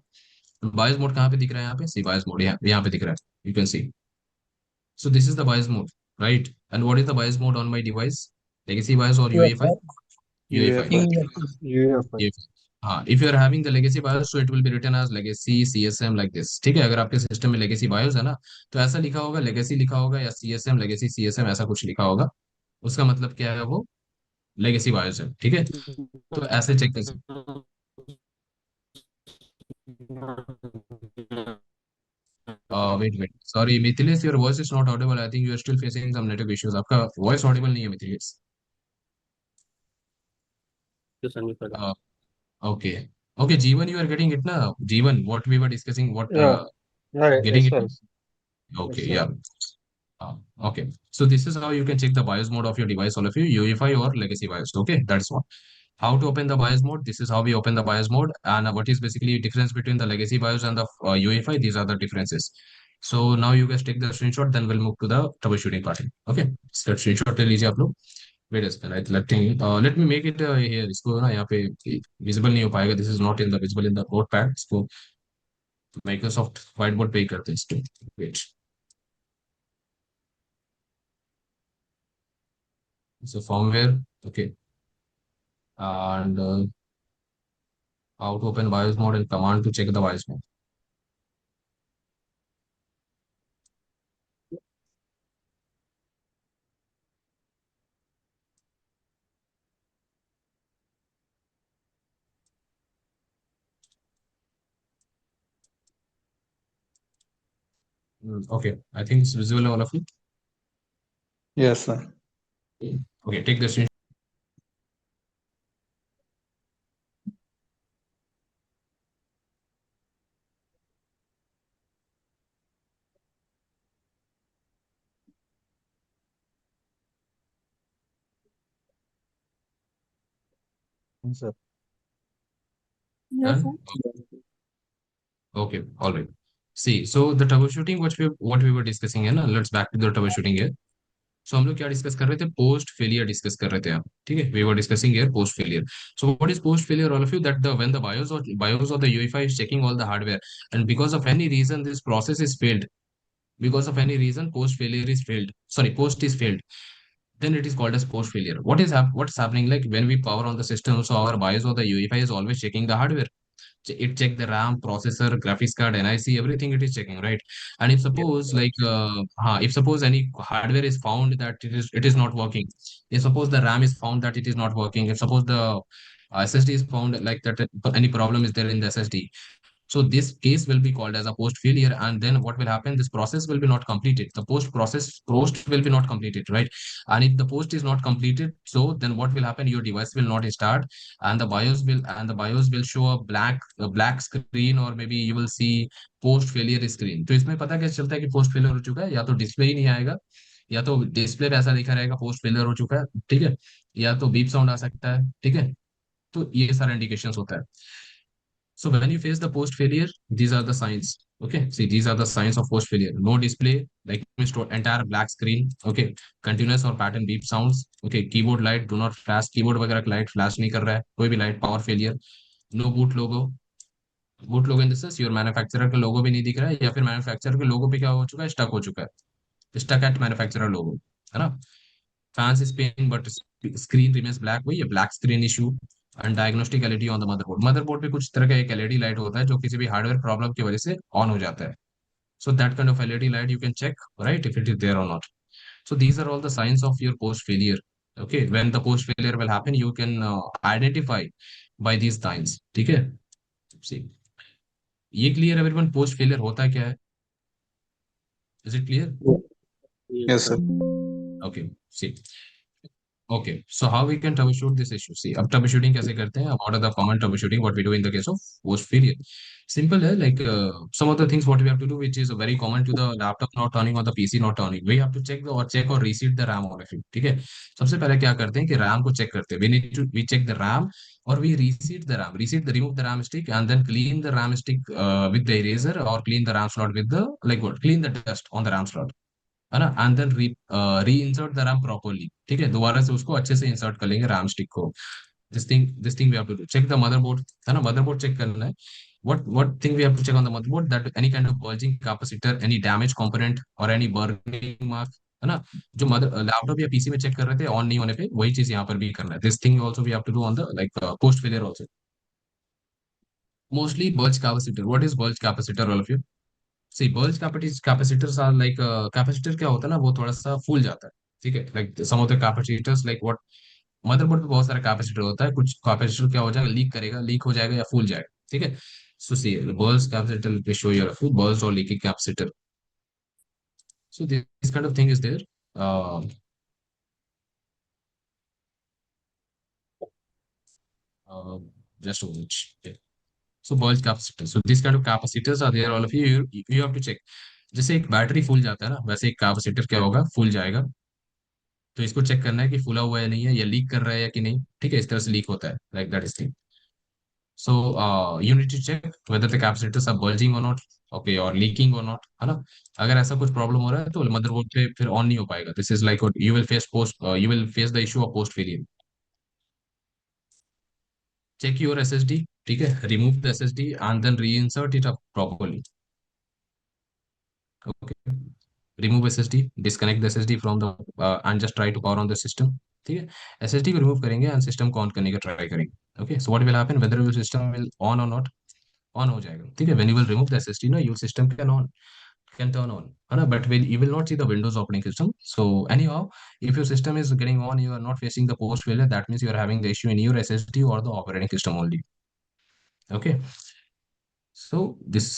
बायोस मोड कहाँ पे दिख रहा है? यहाँ पे सी बायोस मोड, यहाँ पे दिख रहा है, you can see। So this is the BIOS mode, right? And what is the BIOS mode on my device? Legacy BIOS or Yes, UEFI? sir. UEFI. UEFI. UEFI. UEFI. UEFI. हाँ, if you are having the legacy BIOS, so it will be written as legacy CSM like this, ठीक है। अगर आपके system में legacy BIOS है ना, तो ऐसा लिखा होगा, legacy लिखा होगा या CSM legacy CSM ऐसा कुछ लिखा होगा। उसका मतलब क्या है? वो legacy BIOS है, ठीक है। तो ऐसे चेक कर सकते। Wait wait, sorry Mithilesh, your voice is not audible, I think you are still facing some network issues, आपका वॉइस ऑडिबल नहीं है मिथिलेश। तो सबमिट कर दो। Okay, okay Jeevan, you are getting it ना? Jeevan, what we were discussing, what Yeah. Yeah. Getting Yes, it? sir. Okay, Yes, sir. yeah. Okay. So this is how you can check the BIOS mode of your device, all of you, UEFI or legacy BIOS. Okay, that's one. How to open the BIOS mode? This is how we open the BIOS mode, and what is basically difference between the legacy BIOS and the UEFI? These are the differences. So now you guys take the screenshot, then we'll move to the troubleshooting part. Okay, so screenshot ले लीजिए आप लोग। Wait a second, let me make it here। इसको ना यहाँ पे visible नहीं हो पाएगा। This is not in the visible in the notepad। इसको Microsoft Whiteboard पे ही करते हैं इसको। Wait. So firmware, okay, and how to open BIOS mode and command to check the BIOS mode. Okay, I think it's visible all of you. Yes, sir. Okay, take the screen. Yes, sir. Yes, Done? sir. Okay, all right. See, so the troubleshooting, what we were discussing here, now let's back to the troubleshooting here. सो हम लोग क्या discuss कर रहे थे, post failure discuss कर रहे थे हम, ठीक है, we were discussing here post failure. So what is post failure, all of you, that the when the BIOS or the UEFI is checking all the hardware, and because of any reason this process is failed, because of any reason post failure is failed, sorry, post is failed, then it is called as post failure. What's happening, like when we power on the system, so our BIOS or the UEFI is always checking the hardware. It check the RAM, processor, graphics card, NIC, everything it is checking, right? And if Yes, suppose sir. if suppose any hardware is found that it is not working, if suppose the RAM is found that it is not working, if suppose the SSD is found like that, any problem is there in the SSD, so this case will be called as a post failure, and then what will happen? This process will be not completed. The post will be not completed, right? And if the post is not completed, so then what will happen? Your device will not start, and the BIOS will show a black screen, or maybe you will see post failure screen. तो इसमें पता कैसे चलता है कि post failure हो चुका है? या तो डिस्प्ले ही नहीं आएगा, या तो डिस्प्ले पे ऐसा लिखा रहेगा पोस्ट फेलियर हो चुका है, ठीक है, या तो बीप साउंड आ सकता है, ठीक है. तो ये सारा इंडिकेशंस होता है. So when you face the post failure, these are the signs. Okay, see, these are the signs of post failure. No display, like entire black screen. Okay, continuous or pattern beep sounds. Okay, keyboard light do not flash. Keyboard वगैरह का light flash नहीं कर रहा है. कोई भी light power failure. No boot logo. Boot logo in the sense your manufacturer का logo भी नहीं दिख रहा है, या फिर manufacturer के logo पे क्या हो चुका है? Stuck हो चुका है. Stuck at manufacturer logo, है ना? Fans spin but screen remains black. वही है black screen issue. And diagnostic LED on the motherboard पे कुछ तरह का एक एलईडी लाइट होता है जो किसी भी हार्डवेयर प्रॉब्लम की वजह से ऑन हो जाता है. So that kind of LED light you can check, right, if it is there और not. So these are all the signs of your post failure. Okay, when the post failure will happen you can identify by these signs, ठीक है. सी, ये clear everyone, post failure होता क्या है? Is it clear? Yes, Yes, sir. sir. Okay, see. Okay, so how we can troubleshoot this issue? See, अब troubleshooting कैसे करते हैं? What are the common troubleshooting what we do in the case of post failure? Simple है, like some of the things what we have to do, which is very common to the laptop not turning or the PC not turning. We have to check or reset the RAM on it. ठीक है? सबसे पहले क्या करते हैं कि RAM को check करते हैं. We check the RAM or we reset the RAM. Remove the RAM stick and then clean the RAM stick with the eraser, or clean the RAM slot with the, like what? Clean the dust on the RAM slot, है ना. And then री insert the RAM properly, ठीक है, दोबारा से उसको अच्छे से इंसर्ट कर लेंगे रैम स्टिक को. This thing we have to do. Check the motherboard, है ना, मदरबोर्ड चेक करना है. what thing we have to check on the motherboard, that any kind of bulging capacitor, any damaged component or any burning mark, है ना. जो mother laptop या PC में check कर रहे थे ऑन नहीं होने पे, वही चीज यहाँ पर भी करना है. This thing also we have to do on the like post failure also. Mostly bulge capacitor. What is bulge capacitor, all of you? See, bulge capacitors are like, capacitor क्या होता है ना, वो थोड़ा सा फूल जाता है, ठीक है. Like some of the capacitors, like what, motherboard पे बहुत सारा कैपेसिटर होता है, कुछ कैपेसिटर क्या हो जाएगा, लीक करेगा, लीक हो जाएगा या फूल जाएगा, ठीक है. सो सी, बल्ज कैपेसिटर पे शो योर बल्ज और leaking capacitor. So this kind of thing is there. Just a minute. Okay. So bulge capacitor. So this kind of capacitors are there. All of you have to check. जैसे एक battery फूल जाता है ना, वैसे एक capacitor क्या होगा, फूल जाएगा. तो इसको चेक करना है कि फूला हुआ है नहीं है, या लीक कर रहा है या कि नहीं, ठीक है. इस तरह से लीक होता है, like that is thing. So you need to check whether the capacitors are bulging और नॉट, ओके, और लीकिंग और नॉट, है ना. अगर ऐसा कुछ प्रॉब्लम हो रहा है तो मदरबोर्ड पे फिर ऑन नहीं हो पाएगा. This is like you will face the issue of post failure. Check your SSD, ठीक है, remove the SSD and then reinsert it up properly. Okay, remove SSD, disconnect the SSD from the and just try to power on the system, ठीक है. SSD को remove करेंगे and system को on करने का try करेंगे. Okay, so what will happen, whether your system will on और not, on हो जाएगा, ठीक है. When you will remove the SSD ना, your system can turn on, है ना, but you will not see the Windows operating system. So anyhow, if your system is getting on, you are not facing the post failure, that means you are having the issue in your SSD or the operating system only. Okay, so this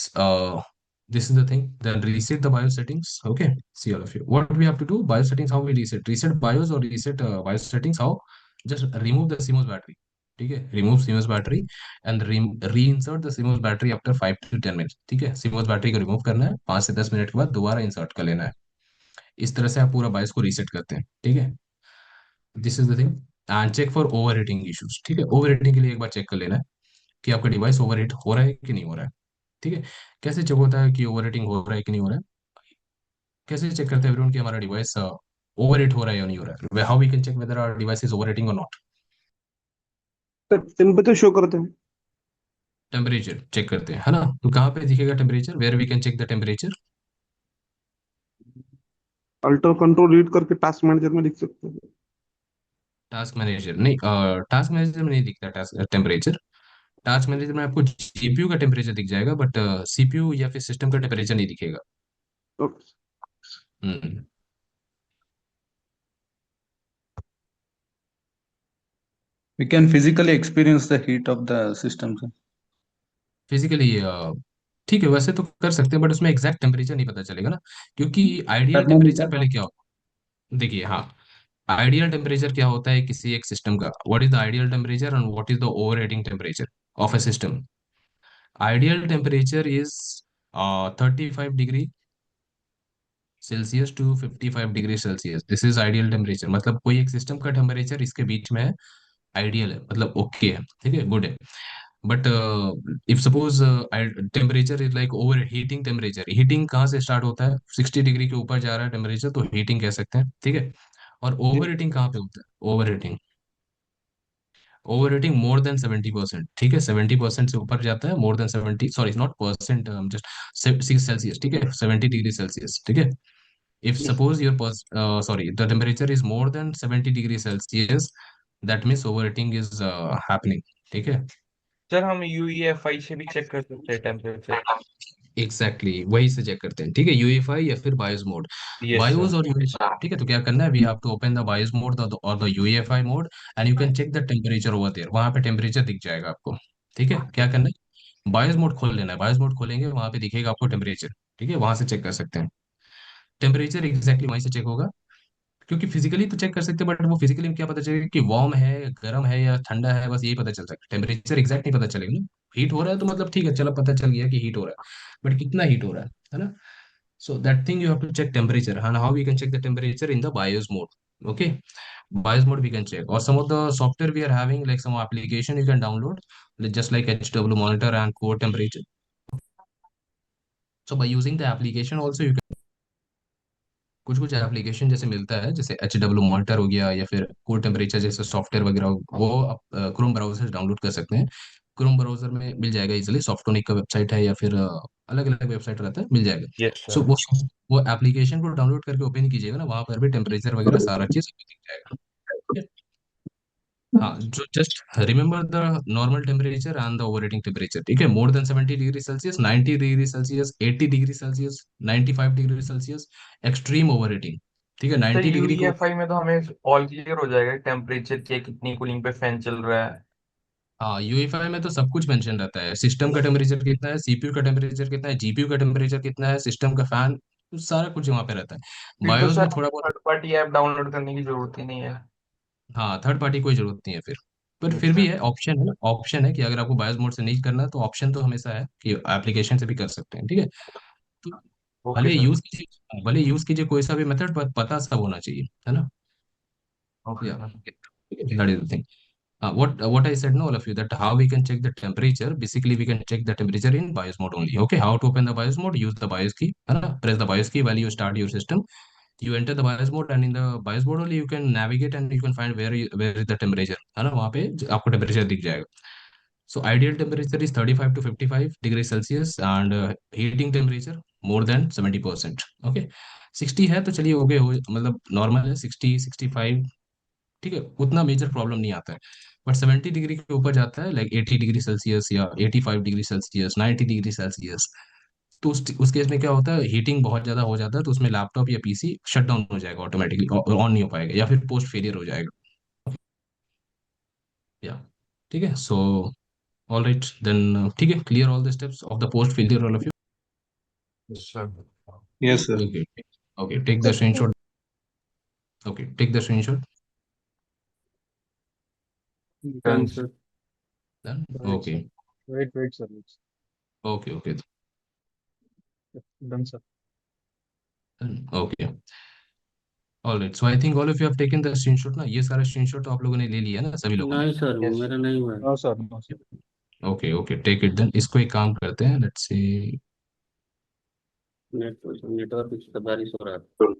is the thing. Then reset the BIOS settings. Okay, see all of you. What we have to do? BIOS settings. How we reset? Reset BIOS or reset BIOS settings? How? Just remove the CMOS battery. ठीक है, remove CMOS battery and reinsert the CMOS battery after 5 to 10 minutes. ठीक है, CMOS battery को remove करना है, 5 से 10 minute के बाद दोबारा इंसर्ट कर लेना है. इस तरह से आप पूरा BIOS को रीसेट करते हैं, ठीक है. This is the thing. And check for overheating issues. ठीक है, ओवर हीटिंग के लिए एक बार चेक कर लेना है कि आपका डिवाइस ओवर हीट हो रहा है कि नहीं हो रहा है. ठीक है, कैसे चेक होता है कि ओवर हीटिंग हो रहा है कि नहीं हो रहा है? कैसे चेक करते हैं एवरीवन कि हमारा डिवाइस ओवरहीट हो रहा है या नहीं हो रहा है, how we can check whether our device is overheating और नॉट? सर टेम्परेचर शो करते हैं। टेम्परेचर चेक करते हैं, है ना? तो कहाँ पे दिखेगा temperature, where we can check the temperature? Alter control read करके टास्क मैनेजर में लिख सकते हैं। टास्क मैनेजर नहीं, टास्क मैनेजर में नहीं दिखता टास्क टेम्परेचर। टास्क मैनेजर में आपको जीपीयू का टेम्परेचर दिख जाएगा, बट सीपीयू या फिर सिस्टम का टेम्परेचर नहीं दिखेगा। Okay. Hmm. We can physically experience the heat of the system, sir. Physically ठीक है, वैसे तो कर सकते हैं, बट उसमें एग्जैक्ट टेम्परेचर नहीं पता चलेगा ना, क्योंकि आइडियल टेम्परेचर Thermometer. पहले क्या होता, देखिए हाँ, आइडियल टेम्परेचर क्या होता है किसी एक सिस्टम का, what is the ideal temperature and what is the overheating temperature of a system? Ideal temperature is 35 degree Celsius to 55 degree Celsius, this is ideal temperature. मतलब कोई एक सिस्टम का टेम्परेचर इसके बीच में है, आइडियल है, मतलब ओके है, ठीक है, गुड है। But if suppose temperature is like over heating temperature, heating कहाँ से स्टार्ट होता है, 60 डिग्री के ऊपर जा रहा है टेम्परेचर तो हीटिंग कह सकते हैं, ठीक है। और ओवर हीटिंग कहाँ पे होता है, over heating, over heating more than 70%, ठीक है, 70% से ऊपर जाता है, more than 70, sorry not percent, just 6 Celsius, ठीक है, 70 डिग्री सेल्सियस, ठीक है। If suppose your sorry, the temperature is more than 70 degrees Celsius, that means overheating is happening, ठीक है। सर हम यूईएफआई से भी चेक कर सकते हैं टेम्परेचर? एग्जैक्टली वही से चेक करते हैं, ठीक है, यूएफआई या फिर BIOS mode, yes sir. BIOS और यूएफआई, ठीक है। तो क्या करना है, we have to open the BIOS mode और the UEFI mode and you can check the temperature over there, वहां पे टेम्परेचर दिख जाएगा आपको, ठीक है। क्या करना है, बायोस मोड खोल लेना है, बायोस मोड खोलेंगे वहां पे दिखेगा आपको टेम्परेचर, ठीक है, वहां से चेक कर सकते हैं टेम्परेचर, एग्जैक्टली वहीं से चेक होगा। क्योंकि फिजिकली तो चेक कर सकते हैं, बट वो फिजिकली में क्या पता चलेगा कि वार्म है, गर्म है या ठंडा है, बस यही पता चल सकता है, टेम्परेचर एग्जैक्ट नहीं पता चलेगा ना। हीट हो रहा है तो मतलब ठीक है, चलो पता चल गया कि हीट हो रहा है, बट कितना हीट हो रहा है ना। So that thing you have to check temperature, and how we can check the temperature in the BIOS mode, okay. BIOS mode we can check, or some of the software we are having, like some application you can download, like just like HW monitor and core temperature. So by using the application also you, कुछ कुछ application जैसे मिलता है, जैसे HW monitor हो गया या फिर कोर टेम्परेचर जैसे सॉफ्टवेयर वगैरह वो आप क्रोम ब्राउजर से डाउनलोड कर सकते हैं। क्रोम ब्राउजर में मिल जाएगा इजिली, सॉफ्टोनिक का वेबसाइट है या फिर अलग अलग वेबसाइट रहता है, मिल जाएगा। Yes so sir. वो एप्लीकेशन को डाउनलोड करके ओपन कीजिएगा ना, वहाँ पर भी टेम्परेचर वगैरह सारा चीज़ दिख जाएगा, ठीक है? हाँ, जो just remember the normal temperature and the overheating temperature, ठीक है, more than 70 degree Celsius, 90 degree Celsius, 80 degree Celsius, 95 degree Celsius, extreme overheating, ठीक है, सर 90 डिग्री को। यूईएफआई में तो हमें ऑल क्लियर हो जाएगा टेम्परेचर के कितनी कूलिंग पे फैन चल रहा है। हाँ, यूएफआई में तो सब कुछ मेंशन रहता है, सिस्टम का टेम्परेचर कितना है, सीपीयू का टेम्परेचर कितना है, जीपीयू का टेम्परेचर कितना है, सिस्टम का फैन, तो सारा कुछ वहाँ पे रहता है। फिर तो बायोस सर में थोड़ा बहुत, थर्ड पार्टी ऐप डाउनलोड करने की जरूरत ही नहीं है। हाँ, थर्ड पार्टी कोई जरूरत नहीं है फिर। पर यस फिर भी सर। है, ऑप्शन है ना, ऑप्शन है कि अगर आपको बायोस मोड से नहीं करना है तो ऑप्शन तो हमेशा है कि एप्लीकेशन से भी कर सकते हैं, ठीक है। तो ओके सर। भले यूज कीजिए कोई सा भी मेथड, पर पता सब होना चाहिए, है ना। ओके या sir. That is the thing. What I said, no, all of you, that how we can check the temperature. Basically, we can check the temperature in BIOS mode only. Okay, how to open the BIOS mode? Use the BIOS key. है ना? Press the BIOS key while you start your system. You enter the BIOS mode, and in the BIOS mode only you can navigate and you can find where is the temperature. है ना? वहाँ पे आपको temperature दिख जाएगा. So ideal temperature is 35 to 55 degrees Celsius, and heating temperature more than 70%. Okay, 60 है तो चलिए, हो गए, हो मतलब नॉर्मल है, 60 65, ठीक है, उतना मेजर प्रॉब्लम नहीं आता है। बट 70 डिग्री के ऊपर जाता है, लाइक 80 डिग्री सेल्सियस या 85 डिग्री सेल्सियस, 90 डिग्री सेल्सियस, तो उस केस में क्या होता है, हीटिंग बहुत ज्यादा हो जाता है, तो उसमें लैपटॉप या पीसी शट डाउन हो जाएगा ऑटोमेटिकली, ऑन नहीं हो पाएगा या फिर पोस्ट फेलियर हो जाएगा, या ठीक है। सो ऑल राइट देन, ठीक है, clear all the steps of the post failure, all of you? Yes sir. Yes, sir. Okay, okay, take the screenshot, okay, take the screenshot, done. Done, sir. Then Right, okay, sir. Wait, sir. Okay, okay, Done, sir. Okay, alright. So I think all of you have taken the screenshot ना, ये सारा screenshot तो आप लोगों ने ले लिया ना, सभी लोगों ने? नहीं सर, यस। मेरा नहीं हुआ है। No, sir. No, sir. Okay, okay, take it then, इसको एक काम करते हैं, लेट्स सी। नेटवर्क इसका बारिश हो रहा है।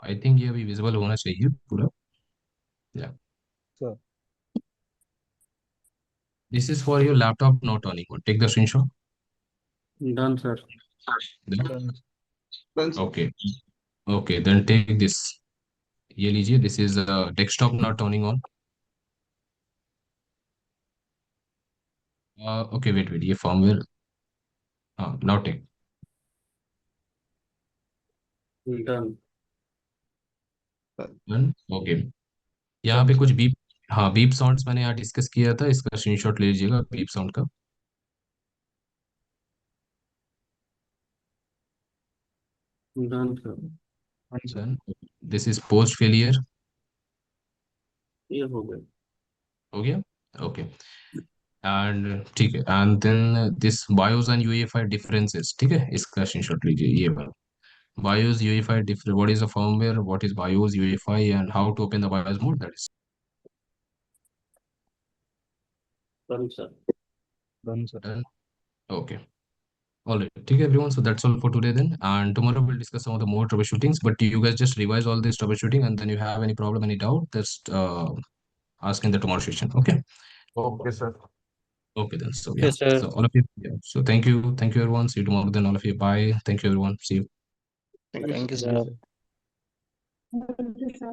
आई थिंक ये अभी विजिबल होना चाहिए पूरा। या Sir. This is for your laptop not turning, take the screenshot. Done, sir. Done. Done, sir. Okay okay then take this, ये लीजिए, this is desktop not turning on. Okay wait wait, ये firmware, हाँ now take. Done. Done okay. यहाँ पे Done, कुछ sir. Beep, हाँ beep sounds मैंने यहाँ डिस्कस किया था, इसका स्क्रीनशॉट ले लीजिएगा बीप साउंड का। Done, sir. Done, sir. Done, this is post failure, ये हो गया। हो गया ओके। एंड ठीक है, and then this BIOS and UEFI differences, ठीक है, इसका स्क्रीनशॉट लीजिए ये वाला। BIOS UEFI different. What is the firmware? What is BIOS UEFI and how to open the BIOS mode? That is Done, sir. Done, sir. done. Okay. All right. Okay, everyone. So that's all for today then. And tomorrow we'll discuss some of the more troubleshootings. But you guys just revise all this troubleshooting, and then you have any problem, any doubt, just ask in the tomorrow session. Okay. Okay sir. Okay then. So yeah. Yes, sir. So all of you. Yeah. So thank you everyone. See you tomorrow then. All of you. Bye. Thank you everyone. See you. Thank you, Thank you, sir. sir. Thank you, sir.